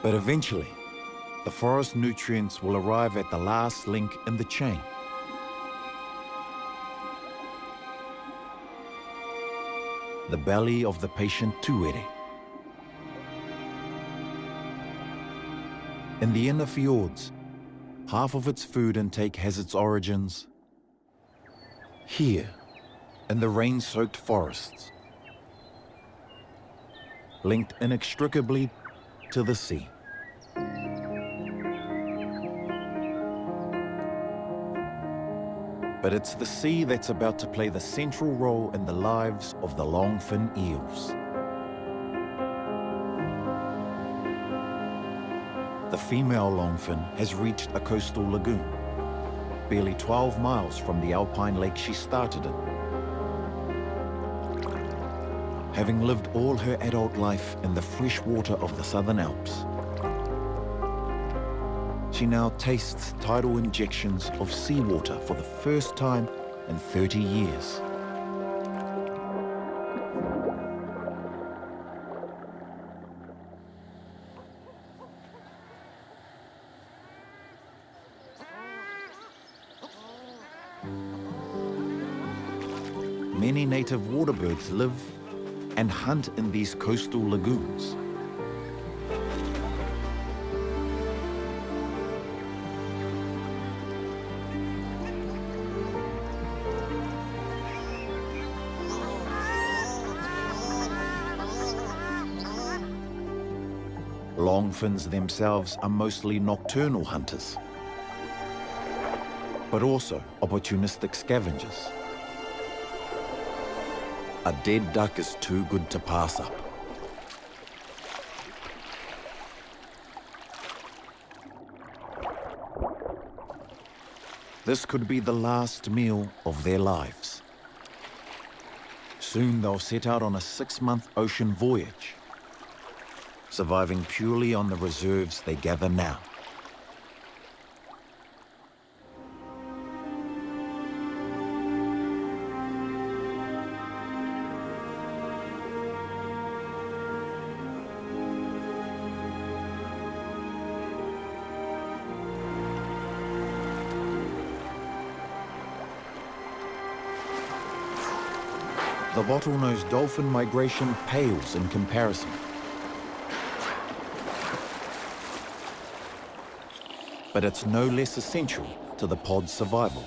But eventually, the forest nutrients will arrive at the last link in the chain. The belly of the patient tuere. In the inner fjords, half of its food intake has its origins here, in the rain-soaked forests, linked inextricably to the sea. But it's the sea that's about to play the central role in the lives of the longfin eels. The female longfin has reached a coastal lagoon, barely 12 miles from the alpine lake she started in. Having lived all her adult life in the fresh water of the Southern Alps, she now tastes tidal injections of seawater for the first time in 30 years. Many native waterbirds live and hunt in these coastal lagoons. Longfins themselves are mostly nocturnal hunters, but also opportunistic scavengers. A dead duck is too good to pass up. This could be the last meal of their lives. Soon they'll set out on a 6-month ocean voyage, surviving purely on the reserves they gather now. The bottlenose dolphin migration pales in comparison. But it's no less essential to the pod's survival.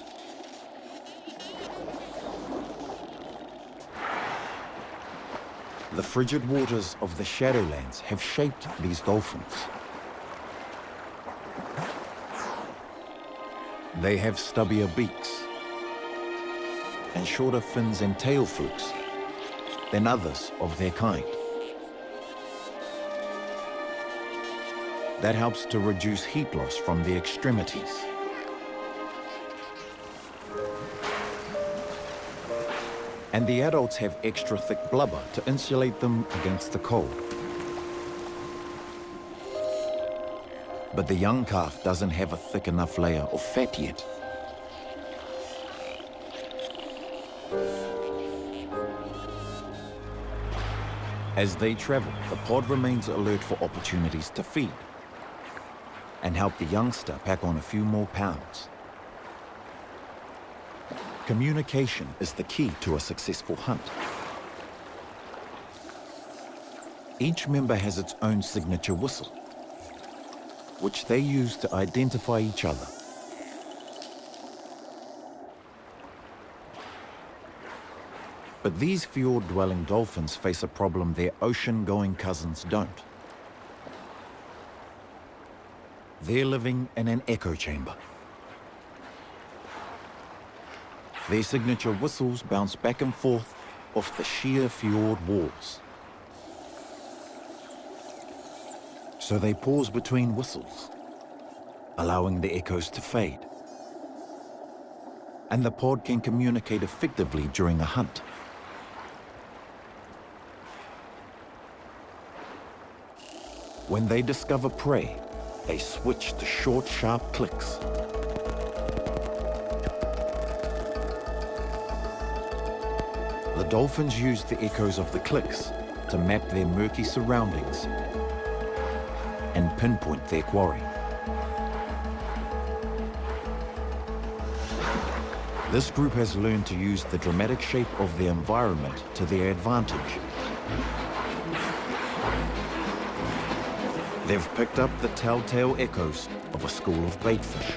The frigid waters of the Shadowlands have shaped these dolphins. They have stubbier beaks and shorter fins and tail flukes than others of their kind. That helps to reduce heat loss from the extremities. And the adults have extra thick blubber to insulate them against the cold. But the young calf doesn't have a thick enough layer of fat yet. As they travel, the pod remains alert for opportunities to feed and help the youngster pack on a few more pounds. Communication is the key to a successful hunt. Each member has its own signature whistle, which they use to identify each other. But these fjord-dwelling dolphins face a problem their ocean-going cousins don't. They're living in an echo chamber. Their signature whistles bounce back and forth off the sheer fjord walls. So they pause between whistles, allowing the echoes to fade. And the pod can communicate effectively during a hunt. When they discover prey, they switch to short, sharp clicks. The dolphins use the echoes of the clicks to map their murky surroundings and pinpoint their quarry. This group has learned to use the dramatic shape of their environment to their advantage. They've picked up the telltale echoes of a school of baitfish.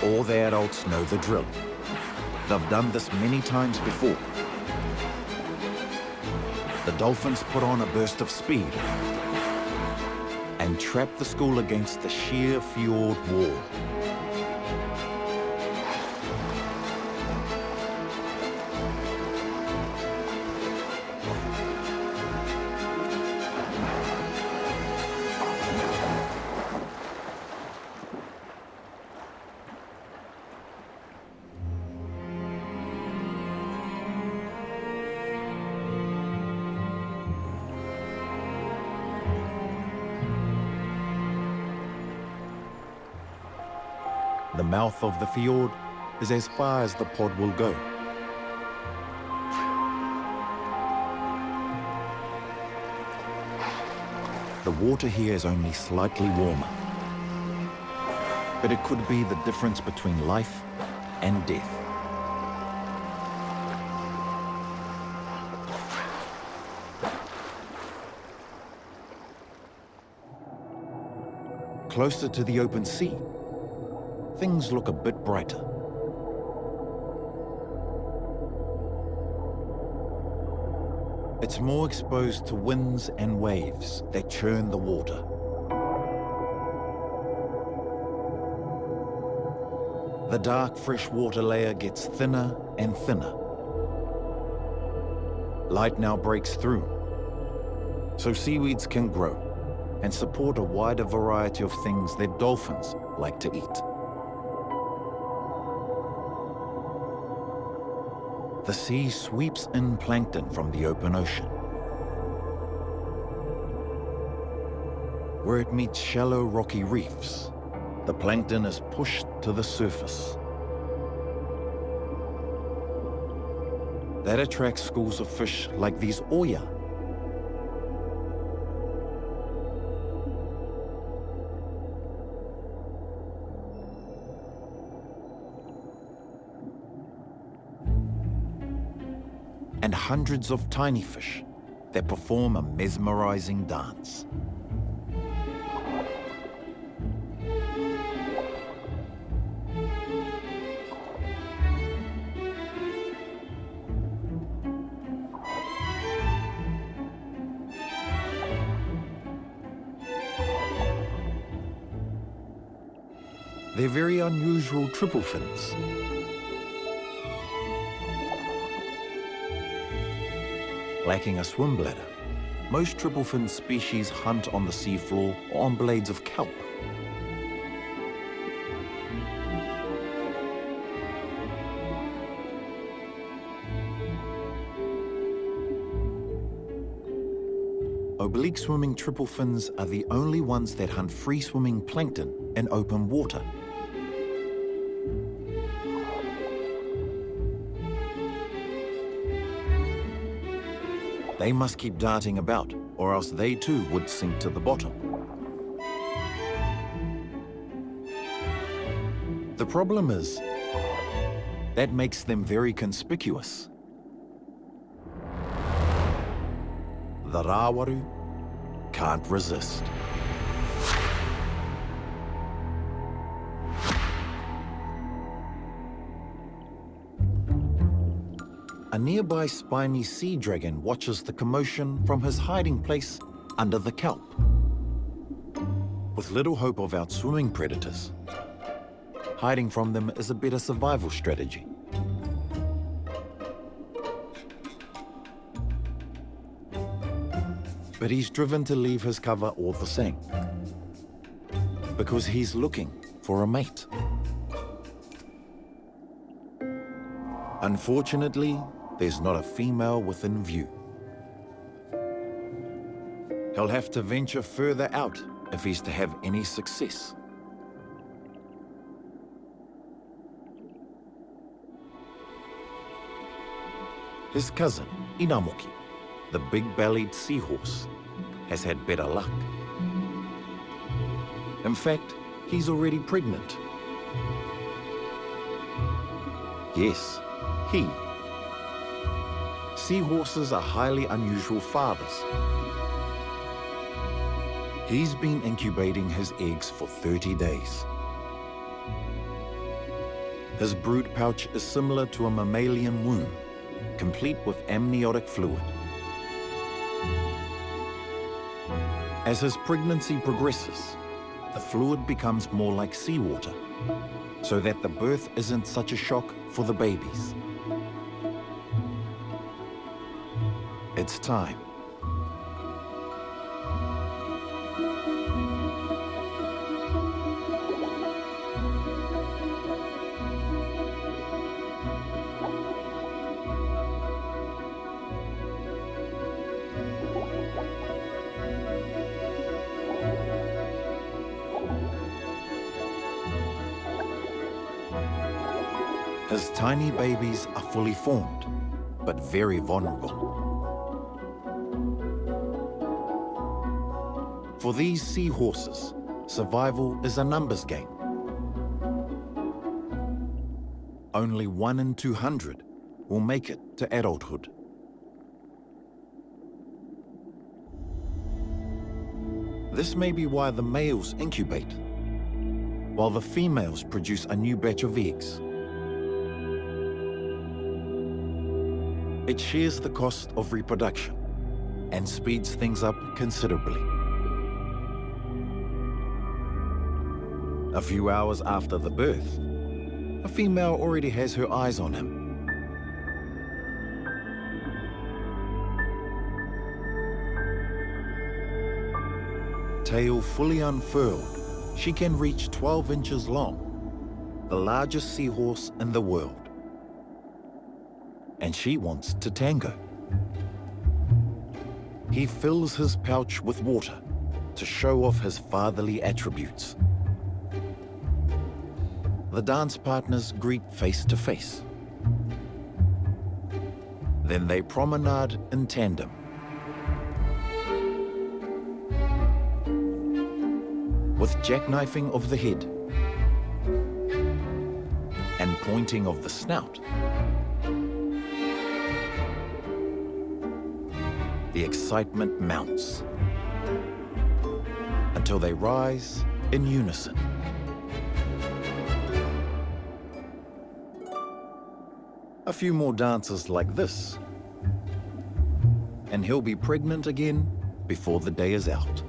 All the adults know the drill. They've done this many times before. The dolphins put on a burst of speed and trap the school against the sheer fjord wall. The mouth of the fjord is as far as the pod will go. The water here is only slightly warmer, but it could be the difference between life and death. Closer to the open sea, things look a bit brighter. It's more exposed to winds and waves that churn the water. The dark freshwater layer gets thinner and thinner. Light now breaks through, so seaweeds can grow and support a wider variety of things that dolphins like to eat. The sea sweeps in plankton from the open ocean. Where it meets shallow rocky reefs, the plankton is pushed to the surface. That attracts schools of fish like these oya. And hundreds of tiny fish that perform a mesmerizing dance. They're very unusual triple fins. Lacking a swim bladder, most triple fin species hunt on the seafloor or on blades of kelp. Oblique swimming triple fins are the only ones that hunt free-swimming plankton in open water. They must keep darting about, or else they too would sink to the bottom. The problem is, that makes them very conspicuous. The rawaru can't resist. A nearby spiny sea dragon watches the commotion from his hiding place under the kelp. With little hope of outswimming predators, hiding from them is a better survival strategy. But he's driven to leave his cover all the same, because he's looking for a mate. Unfortunately, there's not a female within view. He'll have to venture further out if he's to have any success. His cousin, Inamoki, the big-bellied seahorse, has had better luck. In fact, he's already pregnant. Yes, he. Seahorses are highly unusual fathers. He's been incubating his eggs for 30 days. His brood pouch is similar to a mammalian womb, complete with amniotic fluid. As his pregnancy progresses, the fluid becomes more like seawater, so that the birth isn't such a shock for the babies. It's time. His tiny babies are fully formed, but very vulnerable. For these seahorses, survival is a numbers game. Only 1 in 200 will make it to adulthood. This may be why the males incubate, while the females produce a new batch of eggs. It shares the cost of reproduction and speeds things up considerably. A few hours after the birth, a female already has her eyes on him. Tail fully unfurled, she can reach 12 inches long, the largest seahorse in the world. And she wants to tango. He fills his pouch with water to show off his fatherly attributes. The dance partners greet face to face. Then they promenade in tandem. With jackknifing of the head and pointing of the snout, the excitement mounts until they rise in unison. A few more dances like this, and he'll be pregnant again before the day is out.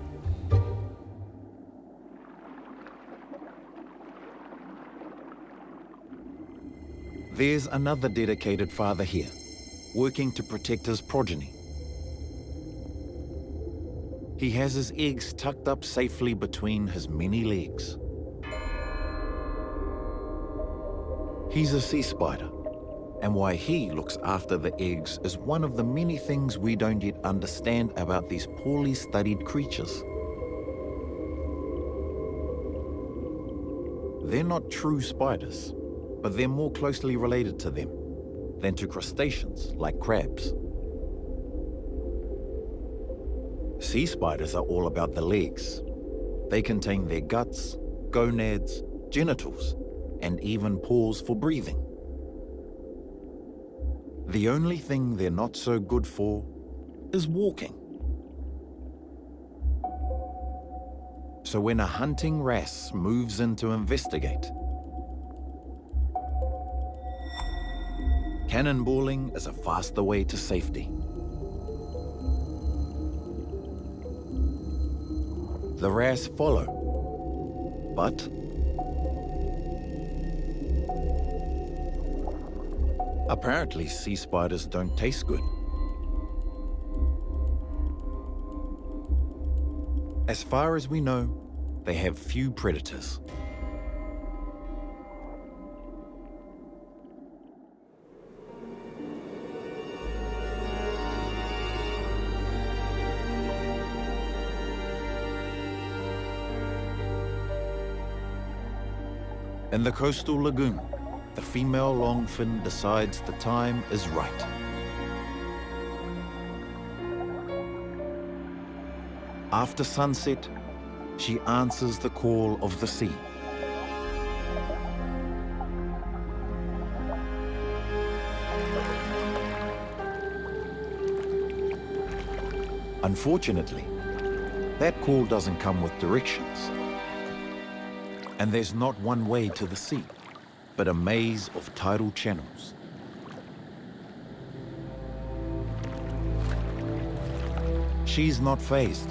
There's another dedicated father here, working to protect his progeny. He has his eggs tucked up safely between his many legs. He's a sea spider, and why he looks after the eggs is one of the many things we don't yet understand about these poorly studied creatures. They're not true spiders, but they're more closely related to them than to crustaceans like crabs. Sea spiders are all about the legs. They contain their guts, gonads, genitals, and even paws for breathing. The only thing they're not so good for is walking. So when a hunting wrasse moves in to investigate, cannonballing is a faster way to safety. The wrasse follow, but apparently sea spiders don't taste good. As far as we know, they have few predators. In the coastal lagoon, the female longfin decides the time is right. After sunset, she answers the call of the sea. Unfortunately, that call doesn't come with directions. And there's not one way to the sea, but a maze of tidal channels. She's not fazed.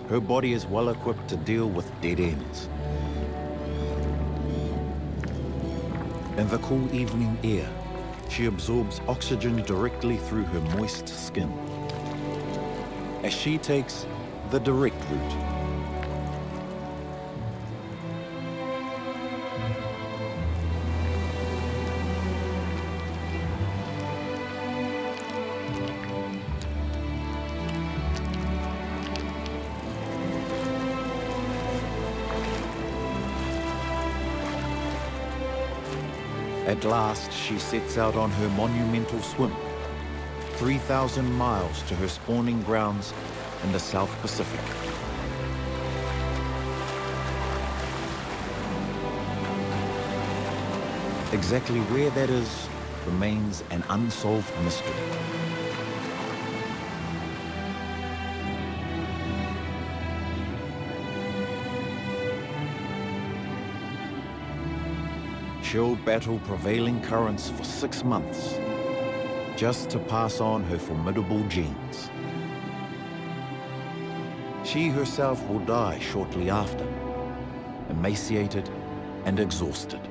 Her body is well equipped to deal with dead ends. In the cool evening air, she absorbs oxygen directly through her moist skin, as she takes the direct route. At last, she sets out on her monumental swim, 3,000 miles to her spawning grounds in the South Pacific. Exactly where that is remains an unsolved mystery. She'll battle prevailing currents for 6 months, just to pass on her formidable genes. She herself will die shortly after, emaciated and exhausted.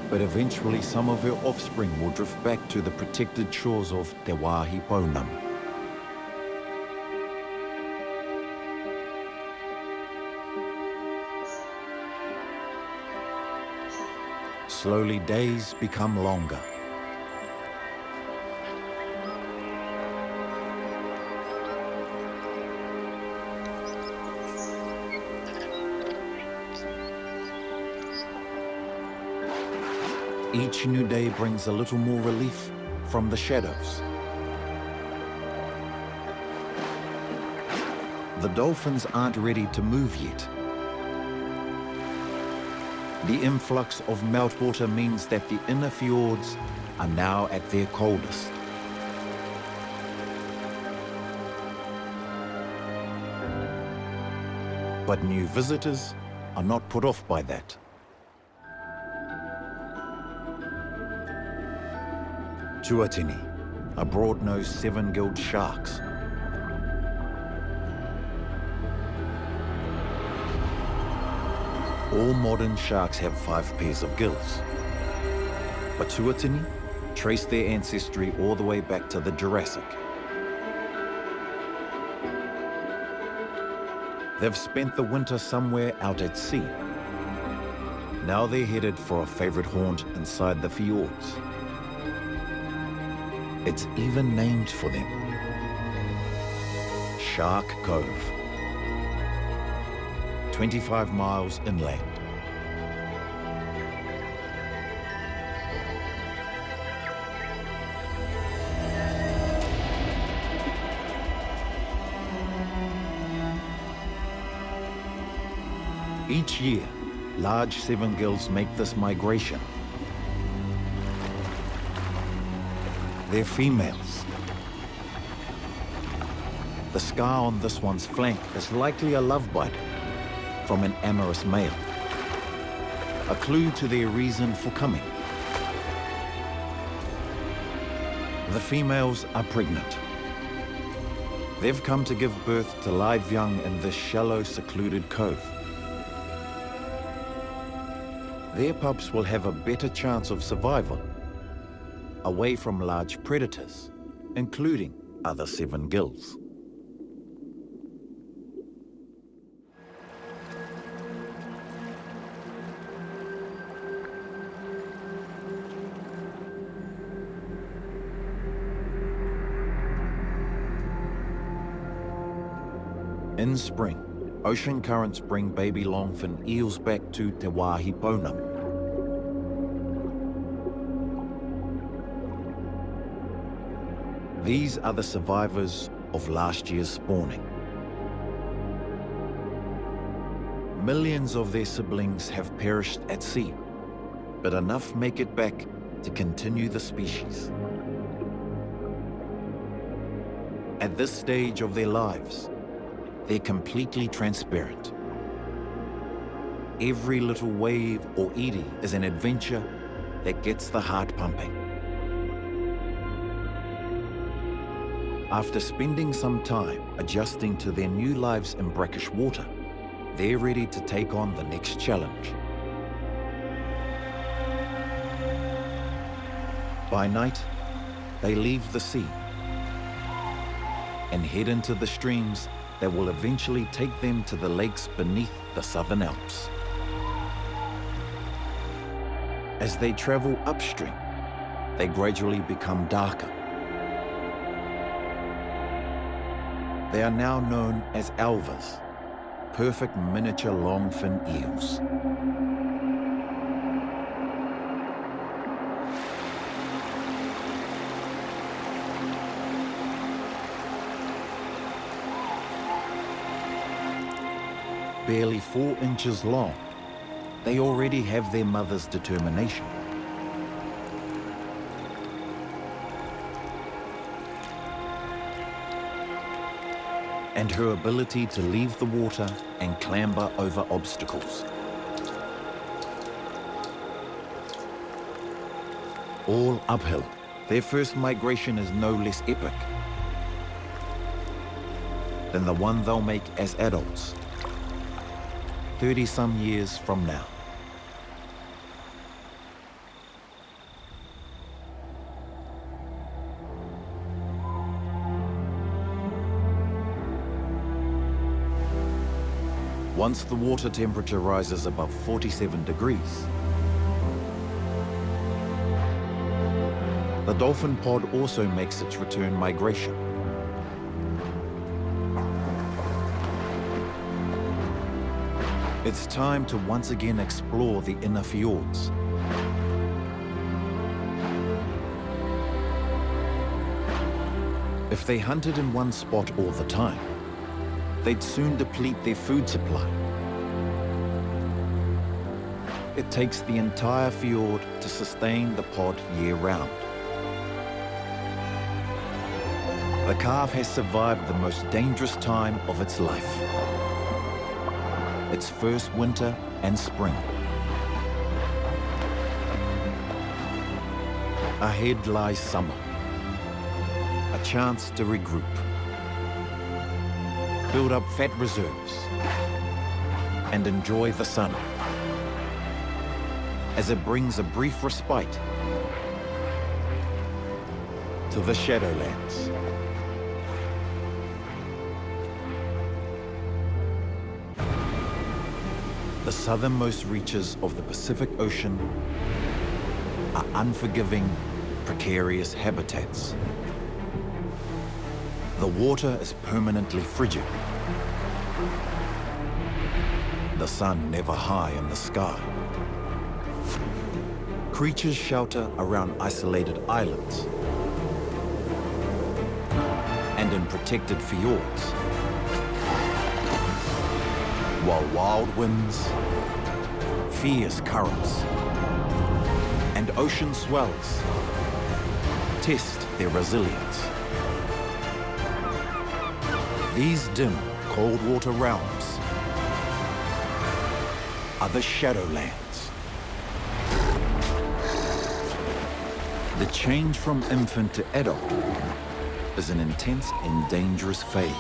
But eventually some of her offspring will drift back to the protected shores of Te Wāhi Pounamu. Slowly, days become longer. Each new day brings a little more relief from the shadows. The dolphins aren't ready to move yet. The influx of meltwater means that the inner fjords are now at their coldest. But new visitors are not put off by that. Tuatini are broad-nosed seven-gilled sharks. All modern sharks have 5 pairs of gills, but Tuatini trace their ancestry all the way back to the Jurassic. They've spent the winter somewhere out at sea. Now they're headed for a favorite haunt inside the fjords. It's even named for them: Shark Cove. 25 miles inland. Each year, large seven gills make this migration. They're females. The scar on this one's flank is likely a love bite from an amorous male, a clue to their reason for coming. The females are pregnant. They've come to give birth to live young in this shallow, secluded cove. Their pups will have a better chance of survival away from large predators, including other seven gills. In spring, ocean currents bring baby longfin eels back to Te Wāhi Pounamu. These are the survivors of last year's spawning. Millions of their siblings have perished at sea, but enough make it back to continue the species. At this stage of their lives, they're completely transparent. Every little wave or eddy is an adventure that gets the heart pumping. After spending some time adjusting to their new lives in brackish water, they're ready to take on the next challenge. By night, they leave the sea and head into the streams that will eventually take them to the lakes beneath the Southern Alps. As they travel upstream, they gradually become darker. They are now known as alvas, perfect miniature longfin eels. Barely 4 inches long, they already have their mother's determination. And her ability to leave the water and clamber over obstacles. All uphill, their first migration is no less epic than the one they'll make as adults, 30-some years from now. Once the water temperature rises above 47 degrees, the dolphin pod also makes its return migration. It's time to once again explore the inner fjords. If they hunted in one spot all the time, they'd soon deplete their food supply. It takes the entire fjord to sustain the pod year-round. The calf has survived the most dangerous time of its life. Its first winter and spring. Ahead lies summer, a chance to regroup, build up fat reserves, and enjoy the sun, as it brings a brief respite to the Shadowlands. The southernmost reaches of the Pacific Ocean are unforgiving, precarious habitats. The water is permanently frigid. The sun never high in the sky. Creatures shelter around isolated islands and in protected fjords, while wild winds, fierce currents, and ocean swells test their resilience. These dim, cold water realms are the Shadowlands. The change from infant to adult is an intense and dangerous phase.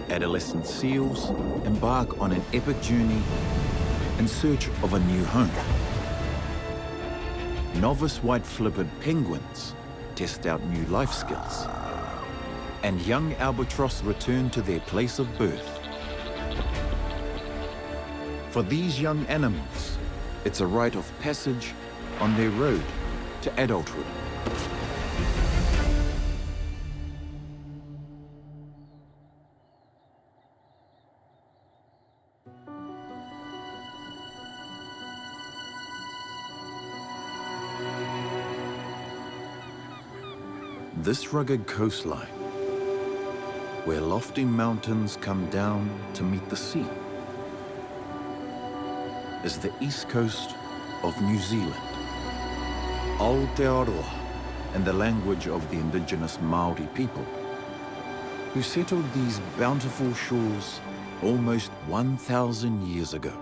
Adolescent seals embark on an epic journey in search of a new home. Novice white-flippered penguins test out new life skills. And young albatross return to their place of birth. For these young animals, it's a rite of passage on their road to adulthood. This rugged coastline, where lofty mountains come down to meet the sea, is the east coast of New Zealand. Aotearoa, in the language of the indigenous Māori people, who settled these bountiful shores almost 1,000 years ago.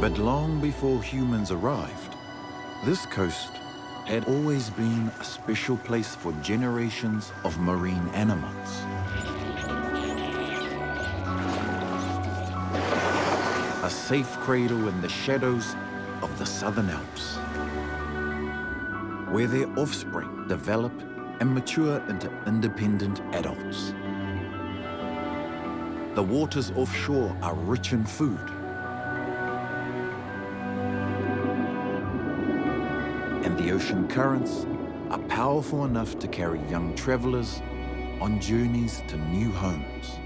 But long before humans arrived, this coast had always been a special place for generations of marine animals. A safe cradle in the shadows of the Southern Alps, where their offspring develop and mature into independent adults. The waters offshore are rich in food, and the ocean currents are powerful enough to carry young travelers on journeys to new homes.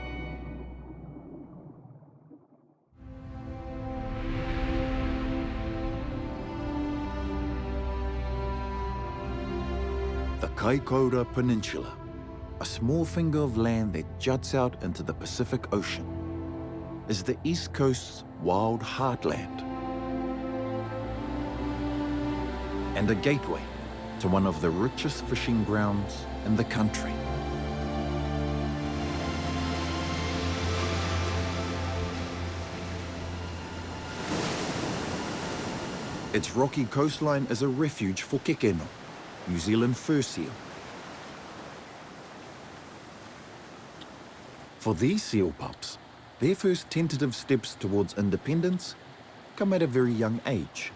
The Kaikoura Peninsula, a small finger of land that juts out into the Pacific Ocean, is the East Coast's wild heartland, and a gateway to one of the richest fishing grounds in the country. Its rocky coastline is a refuge for kekeno, New Zealand fur seal. For these seal pups, their first tentative steps towards independence come at a very young age.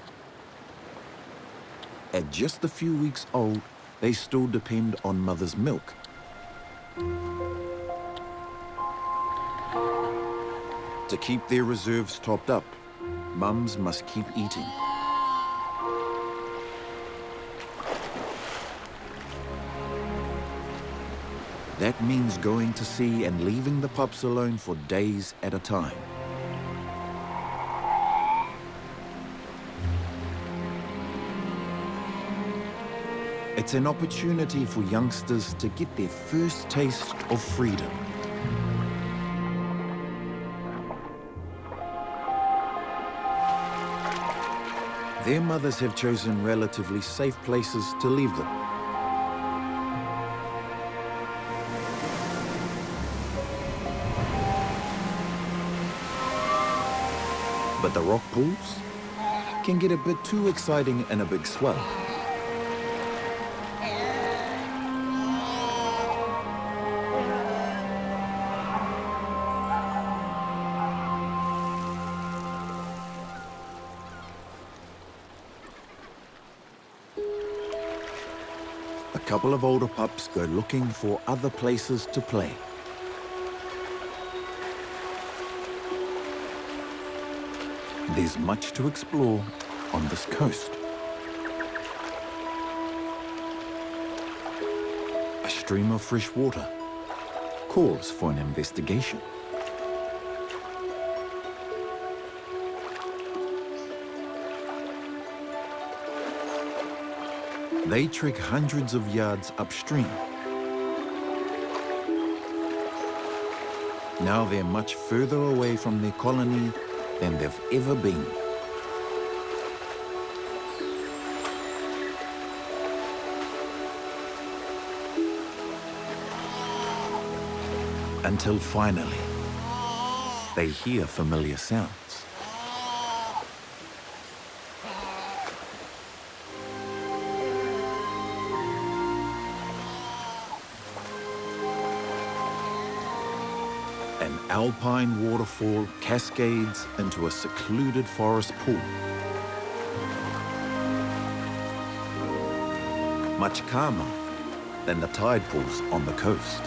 At just a few weeks old, they still depend on mother's milk. To keep their reserves topped up, mums must keep eating. That means going to sea and leaving the pups alone for days at a time. It's an opportunity for youngsters to get their first taste of freedom. Their mothers have chosen relatively safe places to leave them. But the rock pools can get a bit too exciting in a big swell. A couple of older pups go looking for other places to play. There's much to explore on this coast. A stream of fresh water calls for an investigation. They trek hundreds of yards upstream. Now they're much further away from their colony than they've ever been. Until finally, they hear familiar sounds. An alpine waterfall cascades into a secluded forest pool. Much calmer than the tide pools on the coast.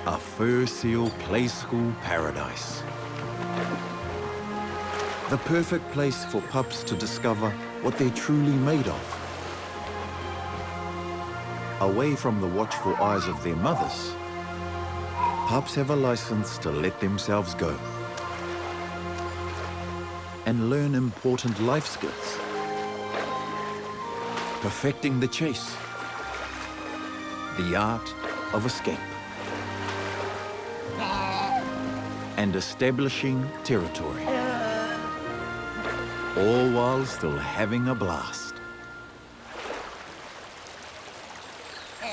A fur seal play school paradise. The perfect place for pups to discover what they're truly made of. Away from the watchful eyes of their mothers, pups have a license to let themselves go and learn important life skills. Perfecting the chase, the art of escape, and establishing territory. All while still having a blast.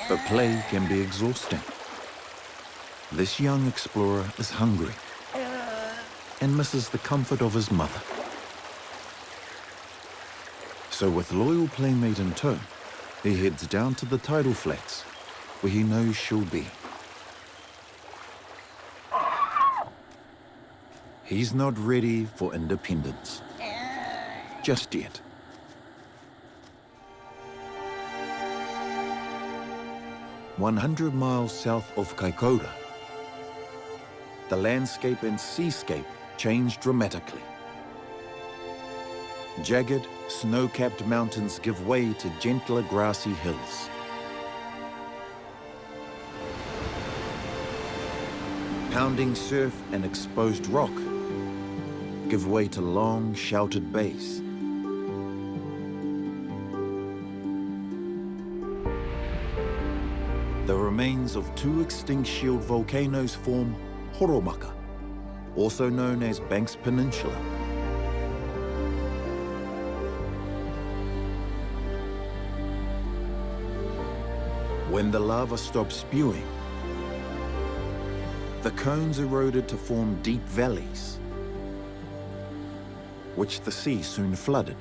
But play can be exhausting. This young explorer is hungry and misses the comfort of his mother. So with loyal playmate in tow, he heads down to the tidal flats where he knows she'll be. He's not ready for independence. Just yet. "100 miles south of Kaikoura, the landscape and seascape change dramatically. Jagged, snow-capped mountains give way to gentler grassy hills. Pounding surf and exposed rock give way to long, sheltered bays. The remains of two extinct shield volcanoes form Horomaka, also known as Banks Peninsula. When the lava stopped spewing, the cones eroded to form deep valleys, which the sea soon flooded.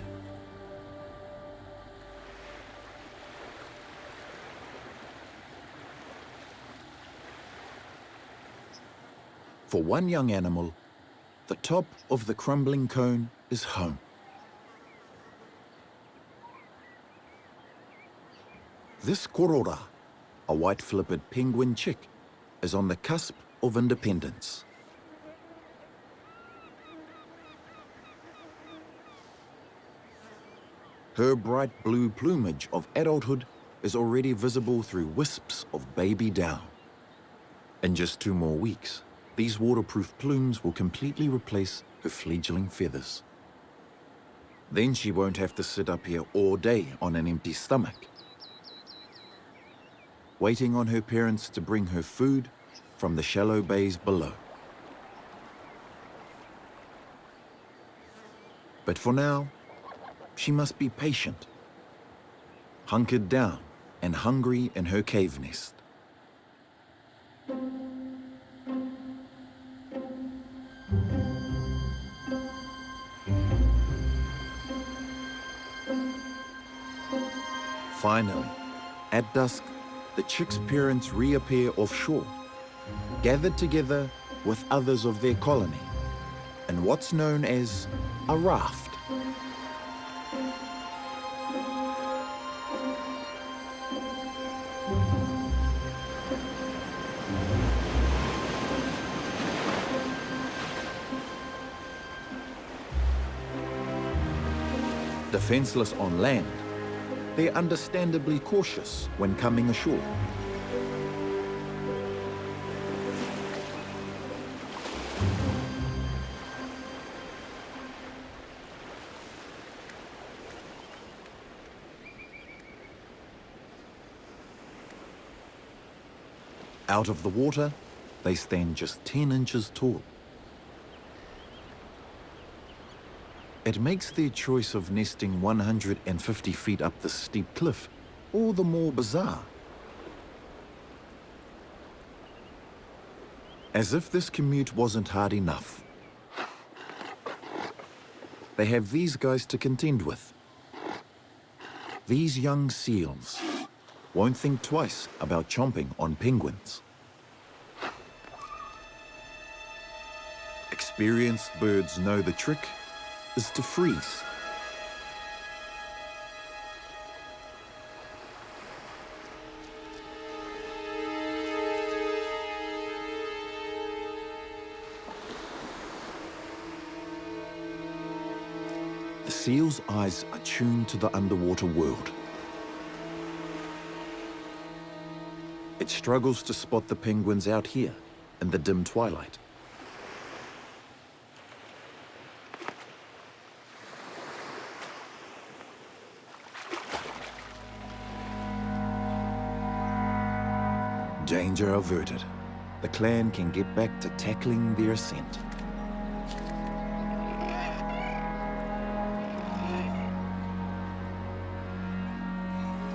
For one young animal, the top of the crumbling cone is home. This korora, a white-flippered penguin chick, is on the cusp of independence. Her bright blue plumage of adulthood is already visible through wisps of baby down. In just 2 more weeks, these waterproof plumes will completely replace her fledgling feathers. Then she won't have to sit up here all day on an empty stomach, waiting on her parents to bring her food from the shallow bays below. But for now, she must be patient, hunkered down and hungry in her cave nest. Finally, at dusk, the chick's parents reappear offshore, gathered together with others of their colony, in what's known as a raft. Defenseless on land, they're understandably cautious when coming ashore. Out of the water, they stand just 10 inches tall. It makes their choice of nesting 150 feet up the steep cliff all the more bizarre. As if this commute wasn't hard enough, they have these guys to contend with. These young seals won't think twice about chomping on penguins. Experienced birds know the trick is to freeze. The seal's eyes are tuned to the underwater world. It struggles to spot the penguins out here in the dim twilight. Danger averted. The clan can get back to tackling their ascent.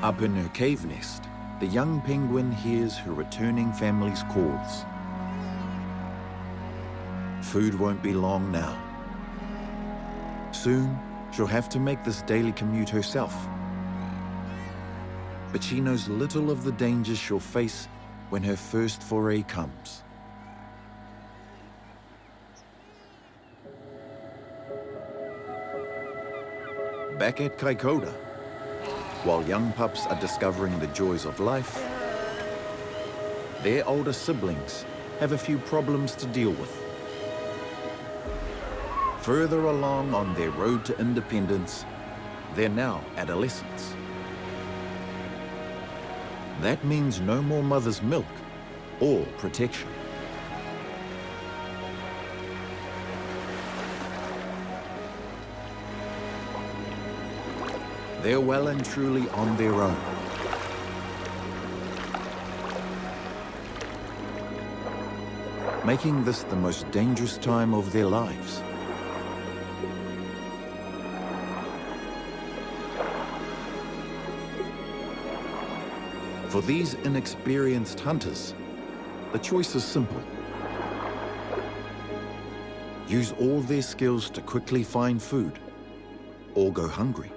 Up in her cave nest, the young penguin hears her returning family's calls. Food won't be long now. Soon, she'll have to make this daily commute herself. But she knows little of the dangers she'll face when her first foray comes. Back at Kaikoura, while young pups are discovering the joys of life, their older siblings have a few problems to deal with. Further along on their road to independence, they're now adolescents. That means no more mother's milk or protection. They're well and truly on their own. Making this the most dangerous time of their lives. For these inexperienced hunters, the choice is simple. Use all their skills to quickly find food, or go hungry.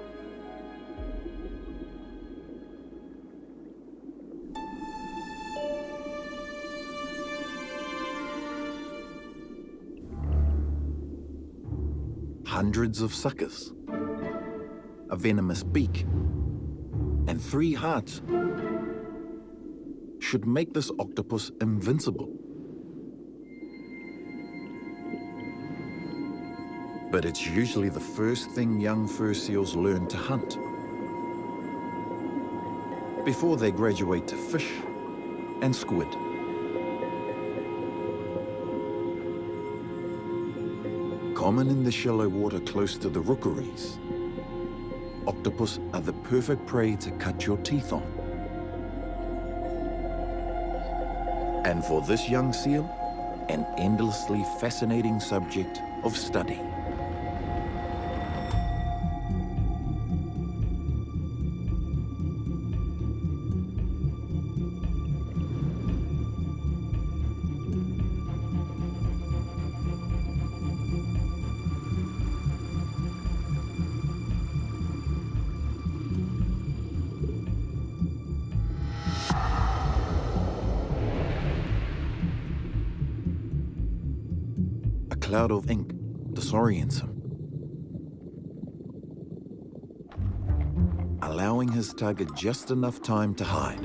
Hundreds of suckers, a venomous beak, and 3 hearts should make this octopus invincible. But it's usually the first thing young fur seals learn to hunt before they graduate to fish and squid. Common in the shallow water close to the rookeries, octopus are the perfect prey to cut your teeth on. And for this young seal, an endlessly fascinating subject of study. A cloud of ink disorients him, allowing his target just enough time to hide.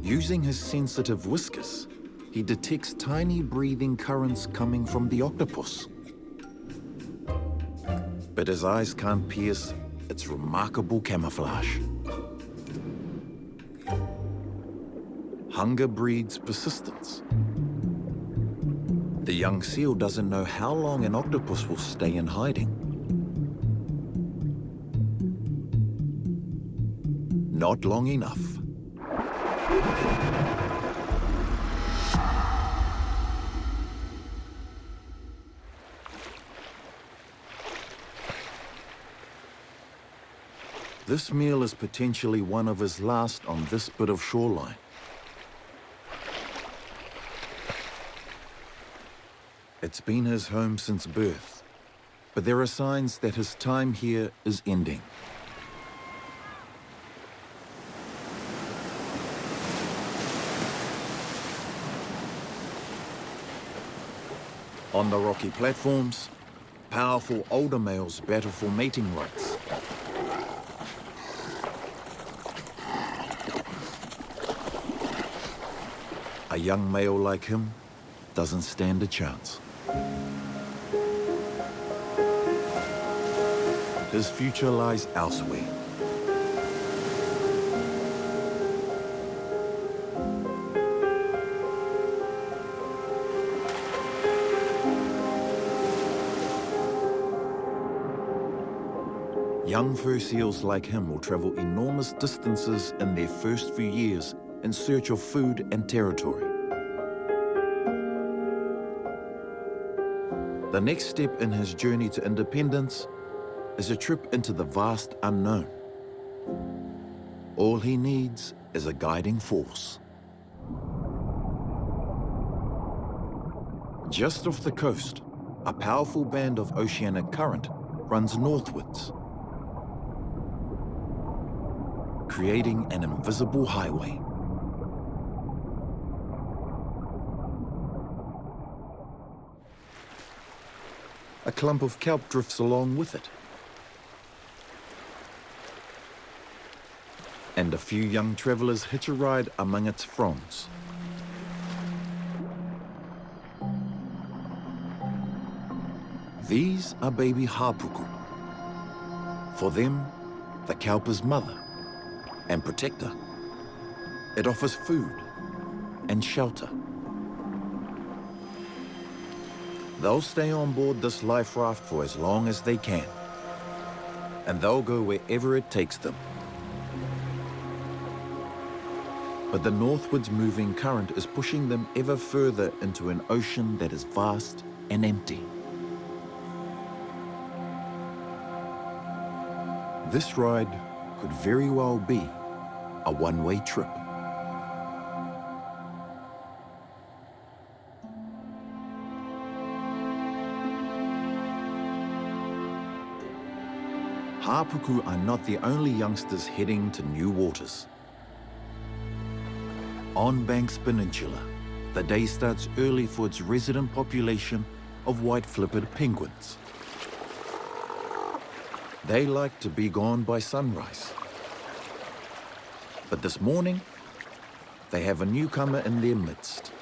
Using his sensitive whiskers, he detects tiny breathing currents coming from the octopus. But his eyes can't pierce its remarkable camouflage. Hunger breeds persistence. The young seal doesn't know how long an octopus will stay in hiding. not long enough. This meal is potentially one of his last on this bit of shoreline. It's been his home since birth, but there are signs that his time here is ending. On the rocky platforms, powerful older males battle for mating rights. A young male like him doesn't stand a chance. His future lies elsewhere. Young fur seals like him will travel enormous distances in their first few years in search of food and territory. The next step in his journey to independence is a trip into the vast unknown. All he needs is a guiding force. Just off the coast, a powerful band of oceanic current runs northwards, creating an invisible highway. A clump of kelp drifts along with it, and a few young travelers hitch a ride among its fronds. These are baby hapuku. For them, the kelp is mother and protector. It offers food and shelter. They'll stay on board this life raft for as long as they can, and they'll go wherever it takes them. But the northwards moving current is pushing them ever further into an ocean that is vast and empty. This ride could very well be a one-way trip. Hapuku are not the only youngsters heading to new waters. On Banks Peninsula, the day starts early for its resident population of white-flippered penguins. They like to be gone by sunrise. But this morning, they have a newcomer in their midst.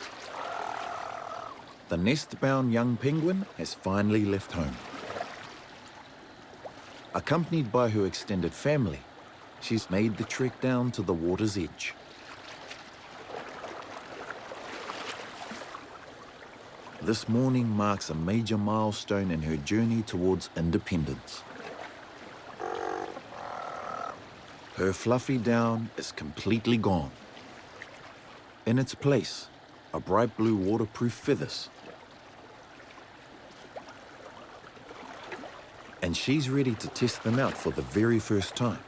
The nest-bound young penguin has finally left home. Accompanied by her extended family, she's made the trek down to the water's edge. This morning marks a major milestone in her journey towards independence. Her fluffy down is completely gone. In its place, are bright blue waterproof feathers. And she's ready to test them out for the very first time.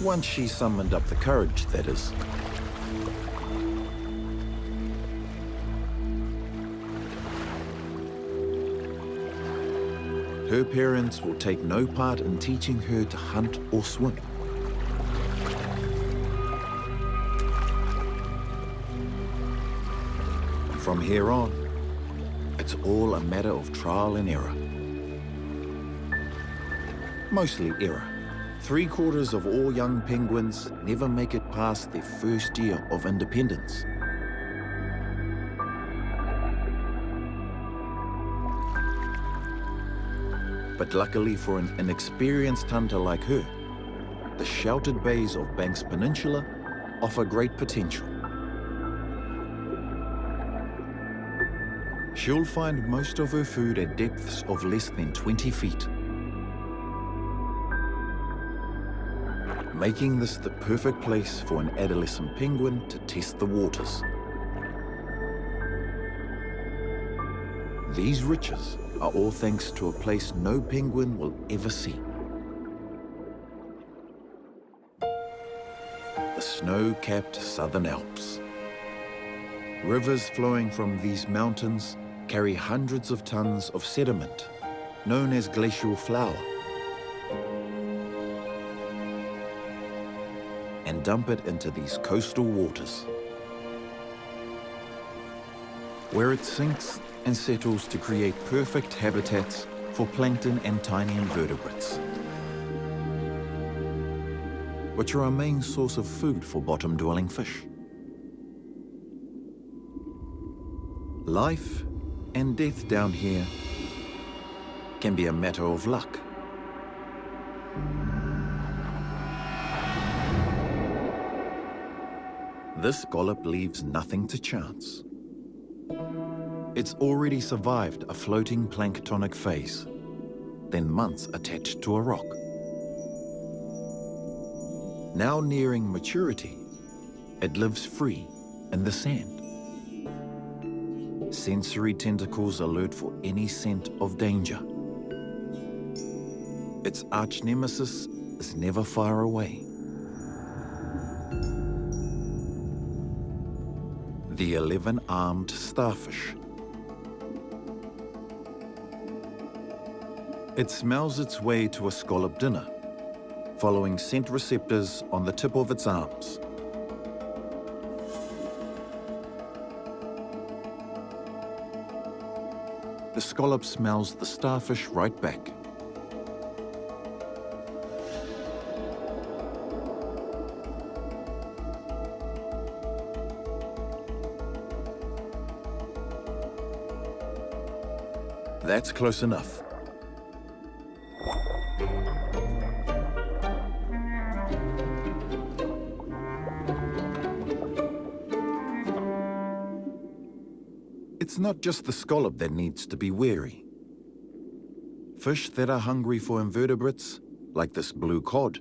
Once she summoned up the courage, that is. Her parents will take no part in teaching her to hunt or swim. And from here on, it's all a matter of trial and error. Mostly error. 3/4 of all young penguins never make it past their first year of independence. But luckily for an inexperienced hunter like her, the sheltered bays of Banks Peninsula offer great potential. She'll find most of her food at depths of less than 20 feet. making this the perfect place for an adolescent penguin to test the waters. These riches are all thanks to a place no penguin will ever see. The snow-capped Southern Alps. Rivers flowing from these mountains carry hundreds of tons of sediment, known as glacial flour, and dump it into these coastal waters, where it sinks and settles to create perfect habitats for plankton and tiny invertebrates, which are our main source of food for bottom-dwelling fish. Life and death down here can be a matter of luck. This scallop leaves nothing to chance. It's already survived a floating planktonic phase, then months attached to a rock. Now nearing maturity, it lives free in the sand. Sensory tentacles alert for any scent of danger. Its arch nemesis is never far away. The 11-armed starfish. It smells its way to a scallop dinner, following scent receptors on the tip of its arms. The scallop smells the starfish right back. That's close enough. It's not just the scallop that needs to be wary. Fish that are hungry for invertebrates, like this blue cod,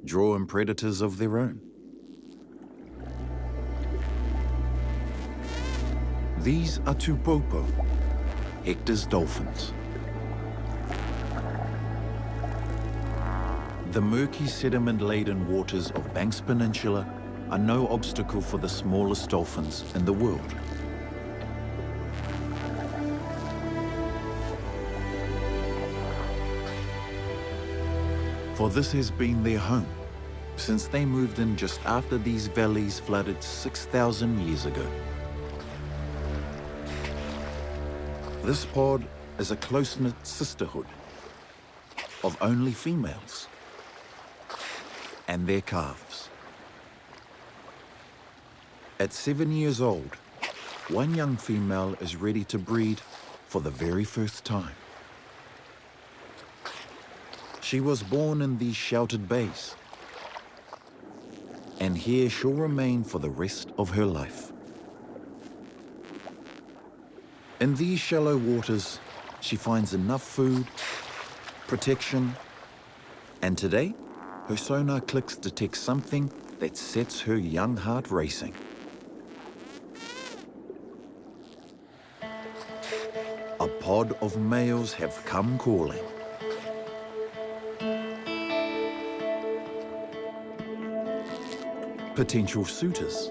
draw in predators of their own. These are tupopo, Hector's dolphins. The murky sediment-laden waters of Banks Peninsula are no obstacle for the smallest dolphins in the world. For this has been their home since they moved in just after these valleys flooded 6,000 years ago. This pod is a close-knit sisterhood of only females and their calves. At 7 years old, one young female is ready to breed for the very first time. She was born in these sheltered bays, and here she'll remain for the rest of her life. In these shallow waters, she finds enough food, protection, and today, her sonar clicks detect something that sets her young heart racing. A pod of males have come calling. Potential suitors.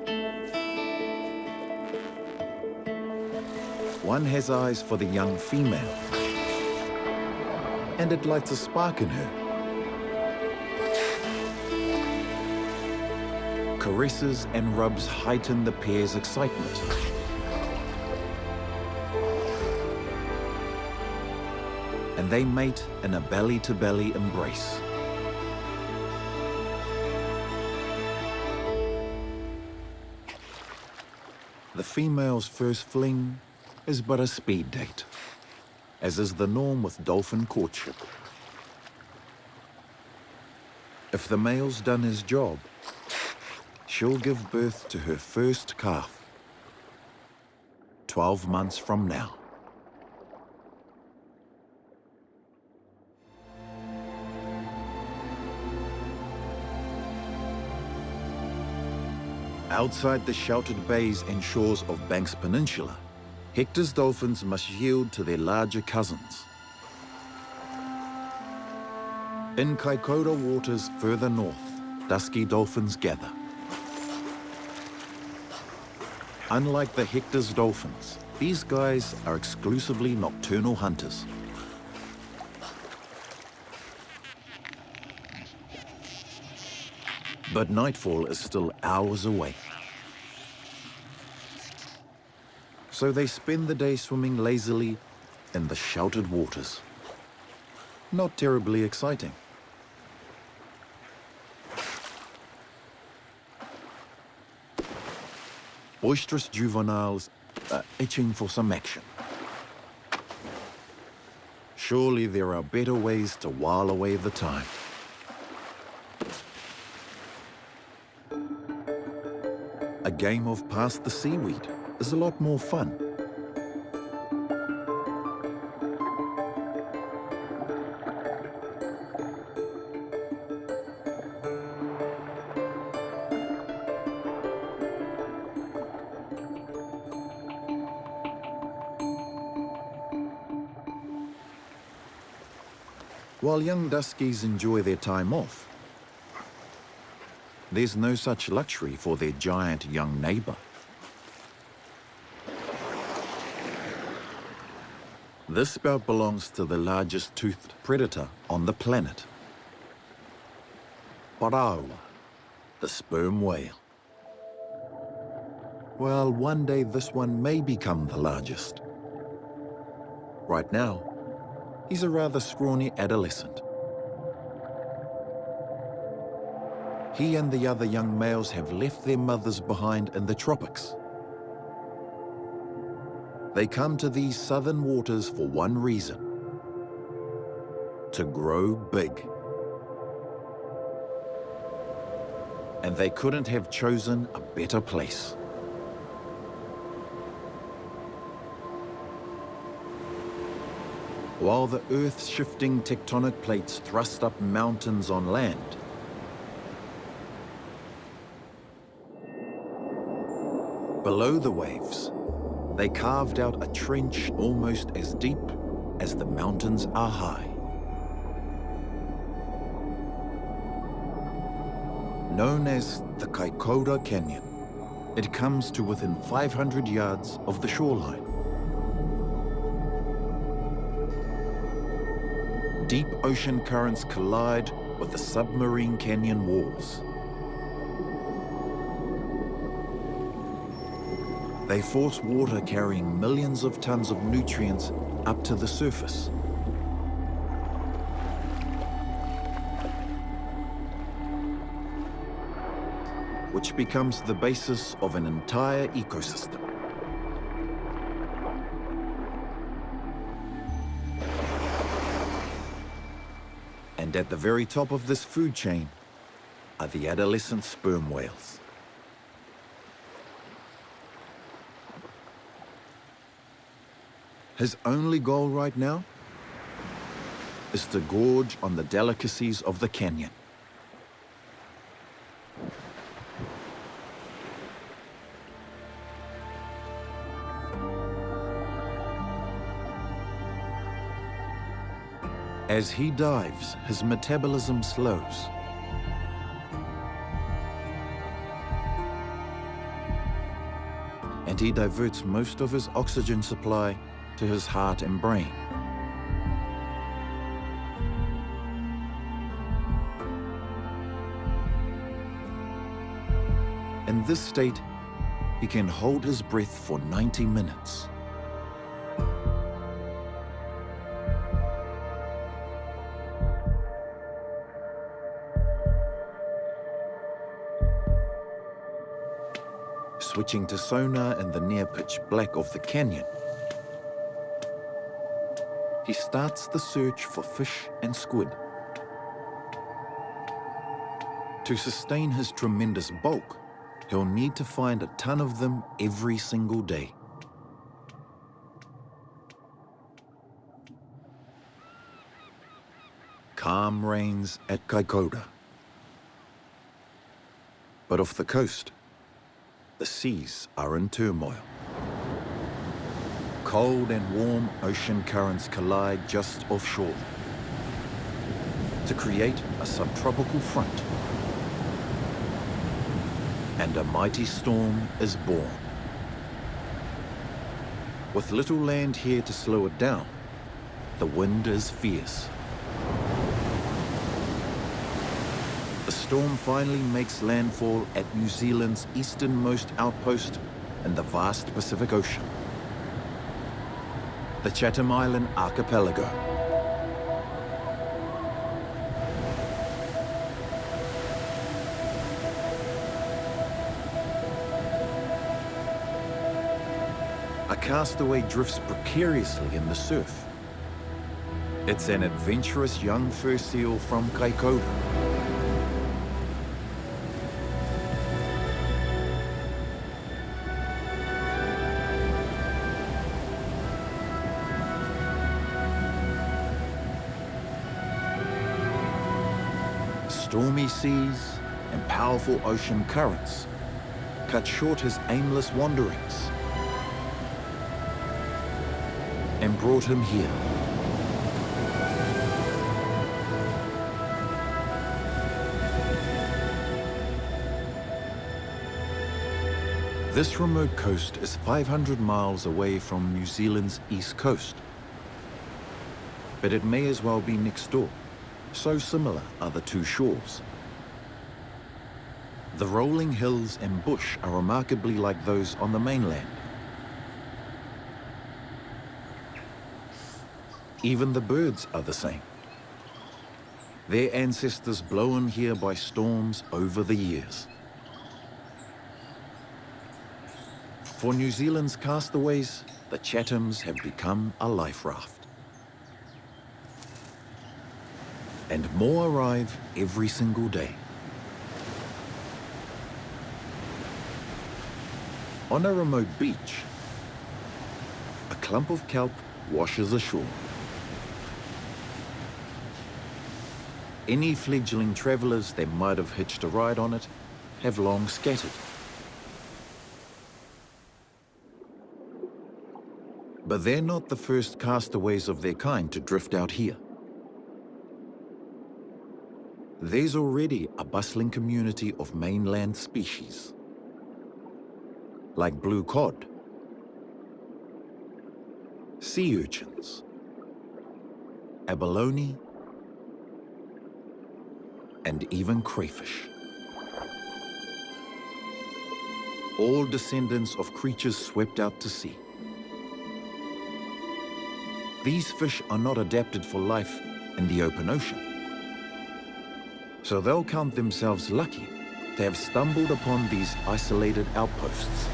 One has eyes for the young female, and it lights a spark in her. Caresses and rubs heighten the pair's excitement. And they mate in a belly-to-belly embrace. The female's first fling is but a speed date, as is the norm with dolphin courtship. If the male's done his job, she'll give birth to her first calf 12 months from now. Outside the sheltered bays and shores of Banks Peninsula, Hector's dolphins must yield to their larger cousins. In Kaikoura waters further north, dusky dolphins gather. Unlike the Hector's dolphins, these guys are exclusively nocturnal hunters. But nightfall is still hours away. So they spend the day swimming lazily in the sheltered waters. Not terribly exciting. Boisterous juveniles are itching for some action. Surely there are better ways to while away the time. A game of Pass the Seaweed is a lot more fun. While young Duskies enjoy their time off, there's no such luxury for their giant young neighbor. This spout belongs to the largest toothed predator on the planet. Parao, the sperm whale. Well, one day this one may become the largest. Right now, he's a rather scrawny adolescent. He and the other young males have left their mothers behind in the tropics. They come to these southern waters for one reason: to grow big. And they couldn't have chosen a better place. While the Earth's shifting tectonic plates thrust up mountains on land, below the waves, they carved out a trench almost as deep as the mountains are high. Known as the Kaikoura Canyon, it comes to within 500 yards of the shoreline. Deep ocean currents collide with the submarine canyon walls. They force water carrying millions of tons of nutrients up to the surface. Which becomes the basis of an entire ecosystem. And at the very top of this food chain are the adolescent sperm whales. His only goal right now is to gorge on the delicacies of the canyon. As he dives, his metabolism slows. And he diverts most of his oxygen supply to his heart and brain. In this state, he can hold his breath for 90 minutes. Switching to sonar in the near pitch black of the canyon, he starts the search for fish and squid. To sustain his tremendous bulk, he'll need to find a ton of them every single day. Calm reigns at Kaikoura. But off the coast, the seas are in turmoil. Cold and warm ocean currents collide just offshore to create a subtropical front. And a mighty storm is born. With little land here to slow it down, the wind is fierce. The storm finally makes landfall at New Zealand's easternmost outpost in the vast Pacific Ocean, the Chatham Island archipelago. A castaway drifts precariously in the surf. It's an adventurous young fur seal from Kaikoura. Stormy seas and powerful ocean currents cut short his aimless wanderings and brought him here. This remote coast is 500 miles away from New Zealand's east coast, but it may as well be next door. So similar are the two shores. The rolling hills and bush are remarkably like those on the mainland. Even the birds are the same. Their ancestors blown here by storms over the years. For New Zealand's castaways, the Chathams have become a life raft. And more arrive every single day. On a remote beach, a clump of kelp washes ashore. Any fledgling travelers that might have hitched a ride on it have long scattered. But they're not the first castaways of their kind to drift out here. There's already a bustling community of mainland species, like blue cod, sea urchins, abalone, and even crayfish. All descendants of creatures swept out to sea. These fish are not adapted for life in the open ocean, so they'll count themselves lucky to have stumbled upon these isolated outposts.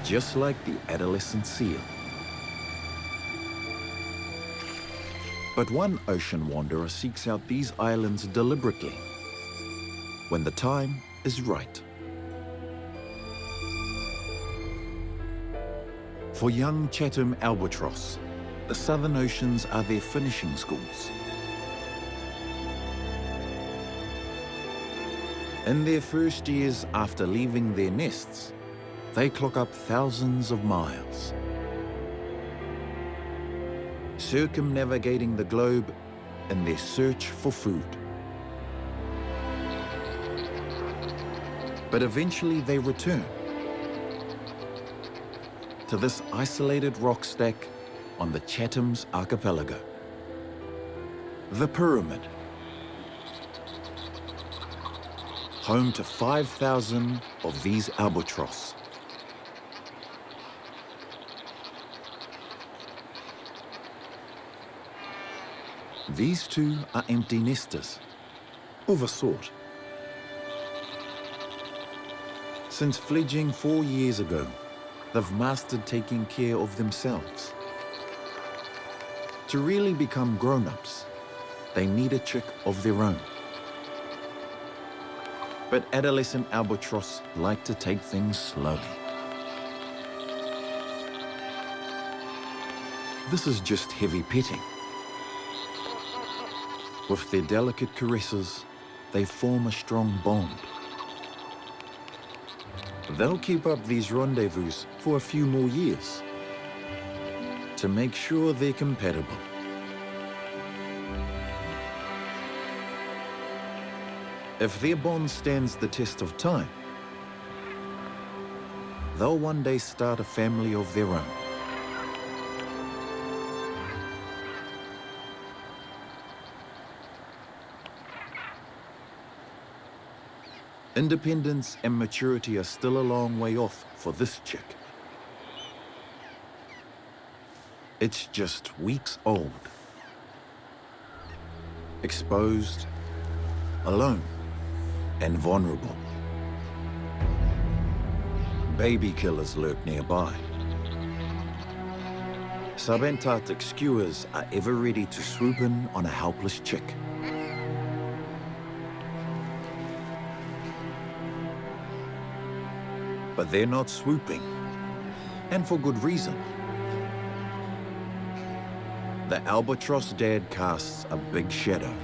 Just like the adolescent seal. But one ocean wanderer seeks out these islands deliberately, when the time is right. For young Chatham albatross, the southern oceans are their finishing schools. In their first years after leaving their nests, they clock up thousands of miles, circumnavigating the globe in their search for food. But eventually they return to this isolated rock stack on the Chatham's archipelago, the Pyramid, home to 5,000 of these albatross. These two are empty nesters, of a sort. Since fledging 4 years ago, they've mastered taking care of themselves. To really become grown-ups, they need a chick of their own. But adolescent albatross like to take things slowly. This is just heavy petting. With their delicate caresses, they form a strong bond. They'll keep up these rendezvous for a few more years to make sure they're compatible. If their bond stands the test of time, they'll one day start a family of their own. Independence and maturity are still a long way off for this chick. It's just weeks old. Exposed, alone, and vulnerable. Baby killers lurk nearby. Subantarctic skuas are ever ready to swoop in on a helpless chick. But they're not swooping, and for good reason. The albatross dad casts a big shadow.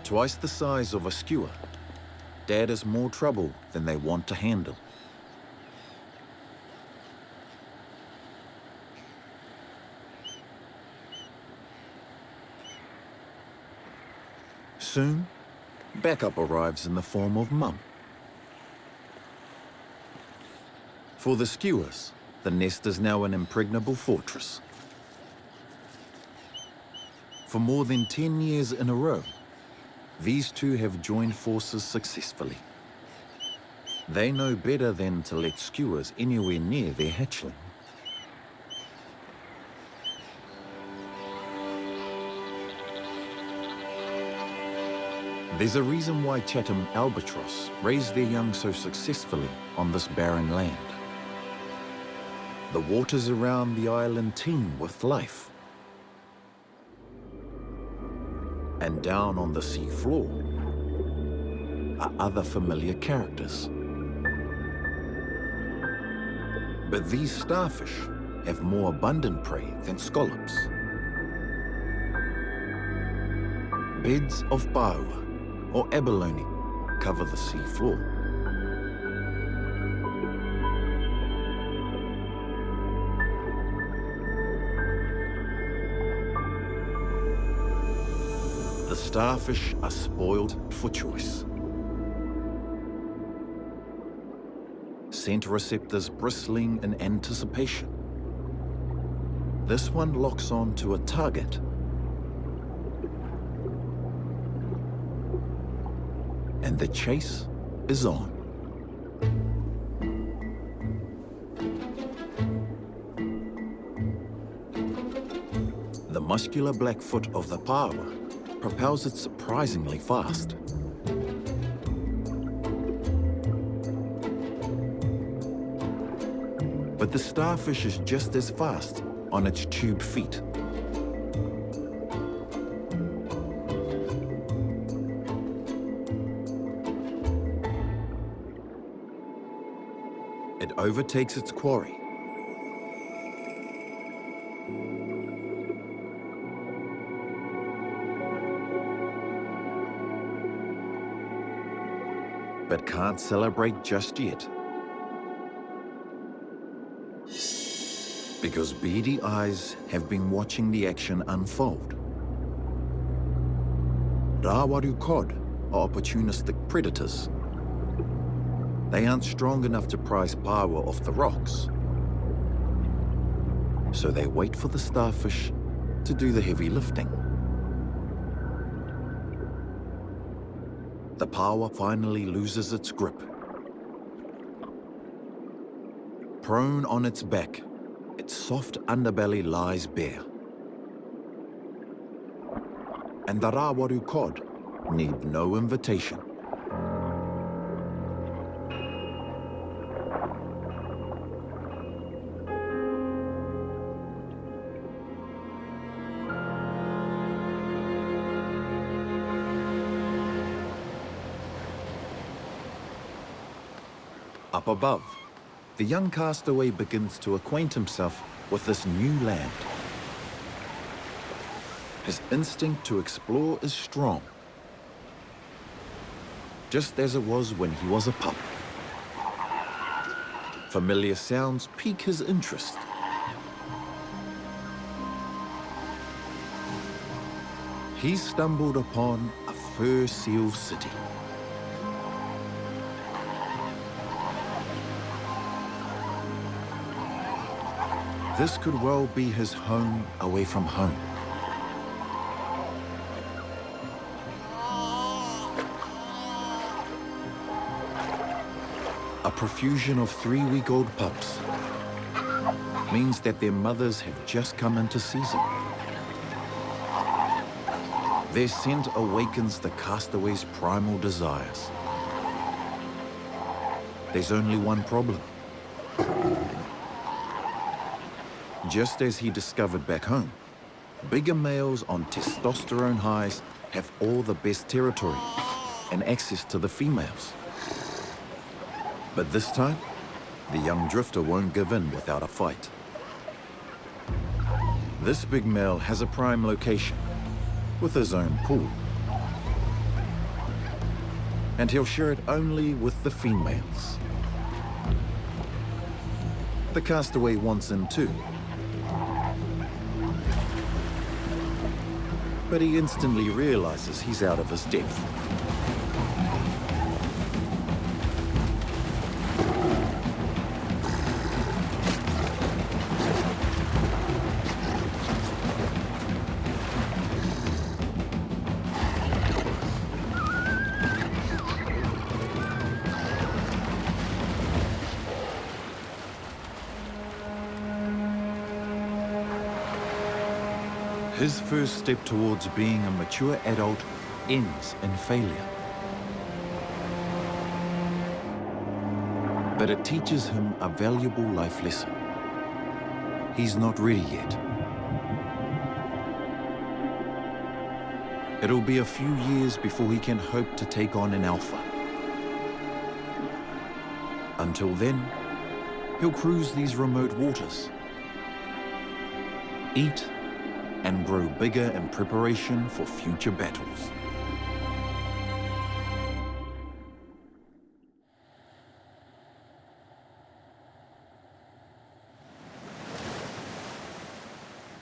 Twice the size of a skua, dad is more trouble than they want to handle. Soon, backup arrives in the form of mum. For the skuas, the nest is now an impregnable fortress. For more than 10 years in a row, these two have joined forces successfully. They know better than to let skuas anywhere near their hatchling. There's a reason why Chatham albatross raise their young so successfully on this barren land. The waters around the island teem with life. And down on the sea floor are other familiar characters. But these starfish have more abundant prey than scallops. Beds of paua or abalone cover the sea floor. The starfish are spoiled for choice. Scent receptors bristling in anticipation. This one locks on to a target. And the chase is on. The muscular black foot of the paua propels it surprisingly fast. But the starfish is just as fast on its tube feet. It overtakes its quarry. But can't celebrate just yet. Because beady eyes have been watching the action unfold. Rawaru cod are opportunistic predators. They aren't strong enough to prize paua off the rocks. So they wait for the starfish to do the heavy lifting. The paua finally loses its grip. Prone on its back, its soft underbelly lies bare. And the rawaru cod need no invitation. Up above, the young castaway begins to acquaint himself with this new land. His instinct to explore is strong. just as it was when he was a pup. Familiar sounds pique his interest. He stumbled upon a fur seal city. This could well be his home away from home. A profusion of 3-week-old pups means that their mothers have just come into season. Their scent awakens the castaway's primal desires. There's only one problem. Just as he discovered back home, bigger males on testosterone highs have all the best territory and access to the females. But this time, the young drifter won't give in without a fight. This big male has a prime location with his own pool. And he'll share it only with the females. The castaway wants in too. But he instantly realizes he's out of his depth. His first step towards being a mature adult ends in failure. But it teaches him a valuable life lesson. He's not ready yet. It'll be a few years before he can hope to take on an alpha. Until then, he'll cruise these remote waters, eat and grow bigger in preparation for future battles.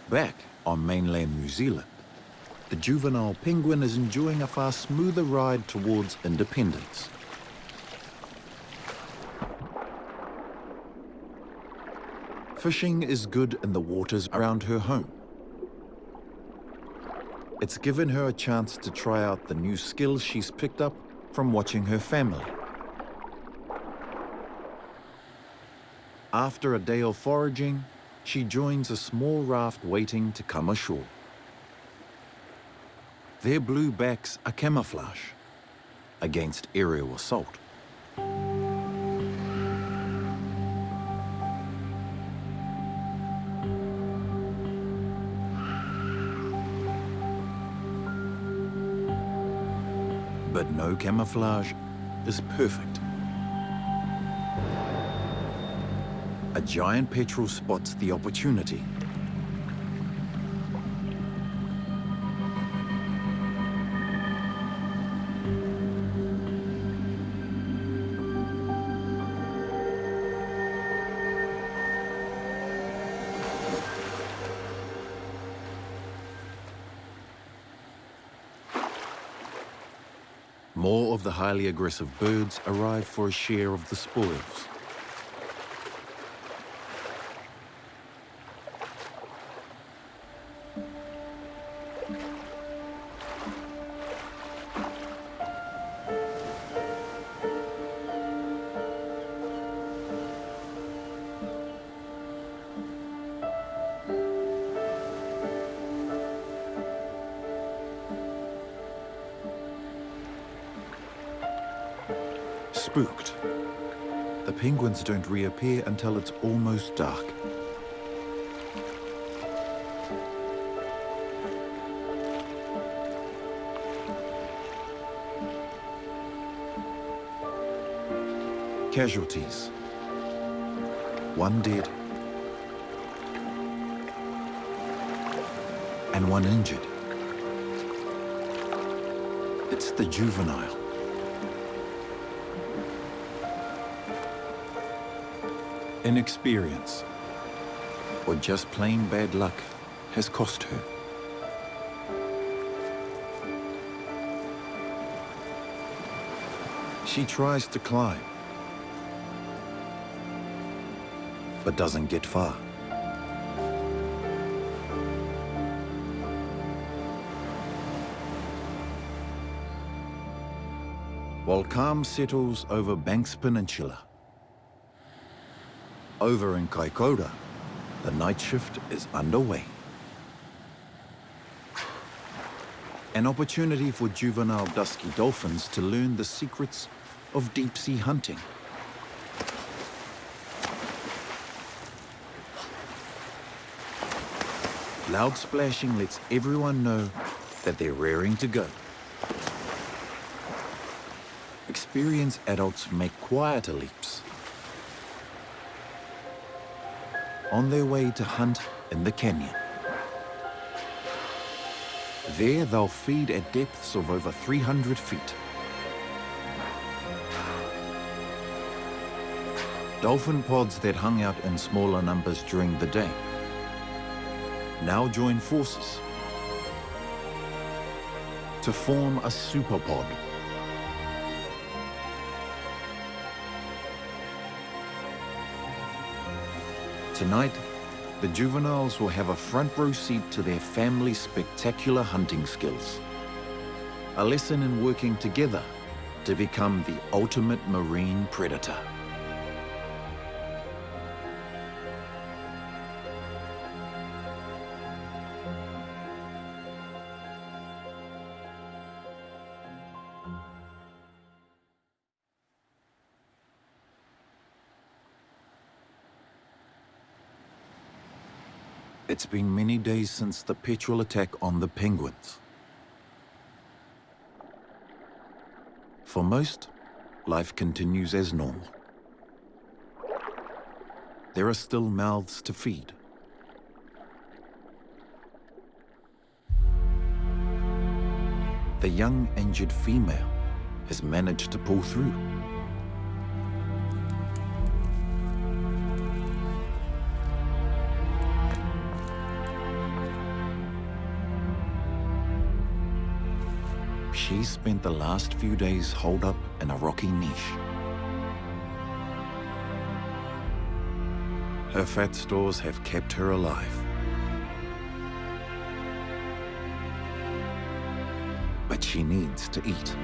Back on mainland New Zealand, the juvenile penguin is enjoying a far smoother ride towards independence. Fishing is good in the waters around her home. It's given her a chance to try out the new skills she's picked up from watching her family. After a day of foraging, she joins a small raft waiting to come ashore. Their blue backs are camouflage against aerial assault. But no camouflage is perfect. A giant petrel spots the opportunity. More of the highly aggressive birds arrive for a share of the spoils. Spooked, the penguins don't reappear until it's almost dark. Casualties. One dead and one injured. It's the juvenile. Inexperience, or just plain bad luck, has cost her. She tries to climb, but doesn't get far. While calm settles over Banks Peninsula, over in Kaikoura, the night shift is underway. An opportunity for juvenile dusky dolphins to learn the secrets of deep-sea hunting. Loud splashing lets everyone know that they're raring to go. Experienced adults make quieter leaps, on their way to hunt in the canyon. There, they'll feed at depths of over 300 feet. Dolphin pods that hung out in smaller numbers during the day now join forces to form a superpod. Tonight, the juveniles will have a front row seat to their family's spectacular hunting skills. A lesson in working together to become the ultimate marine predator. It's been many days since the petrel attack on the penguins. For most, life continues as normal. There are still mouths to feed. The young injured female has managed to pull through. She spent the last few days holed up in a rocky niche. Her fat stores have kept her alive. But she needs to eat.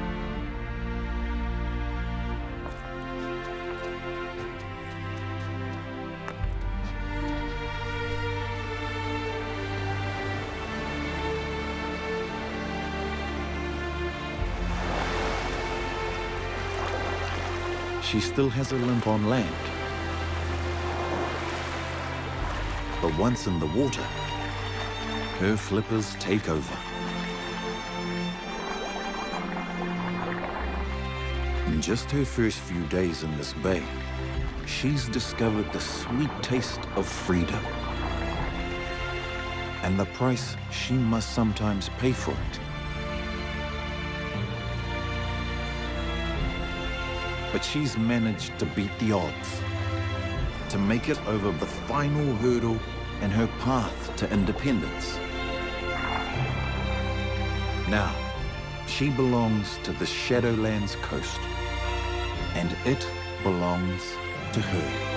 She still has a limp on land. But once in the water, her flippers take over. In just her first few days in this bay, she's discovered the sweet taste of freedom and the price she must sometimes pay for it. But she's managed to beat the odds, to make it over the final hurdle in her path to independence. Now, she belongs to the Shadowlands coast, and it belongs to her.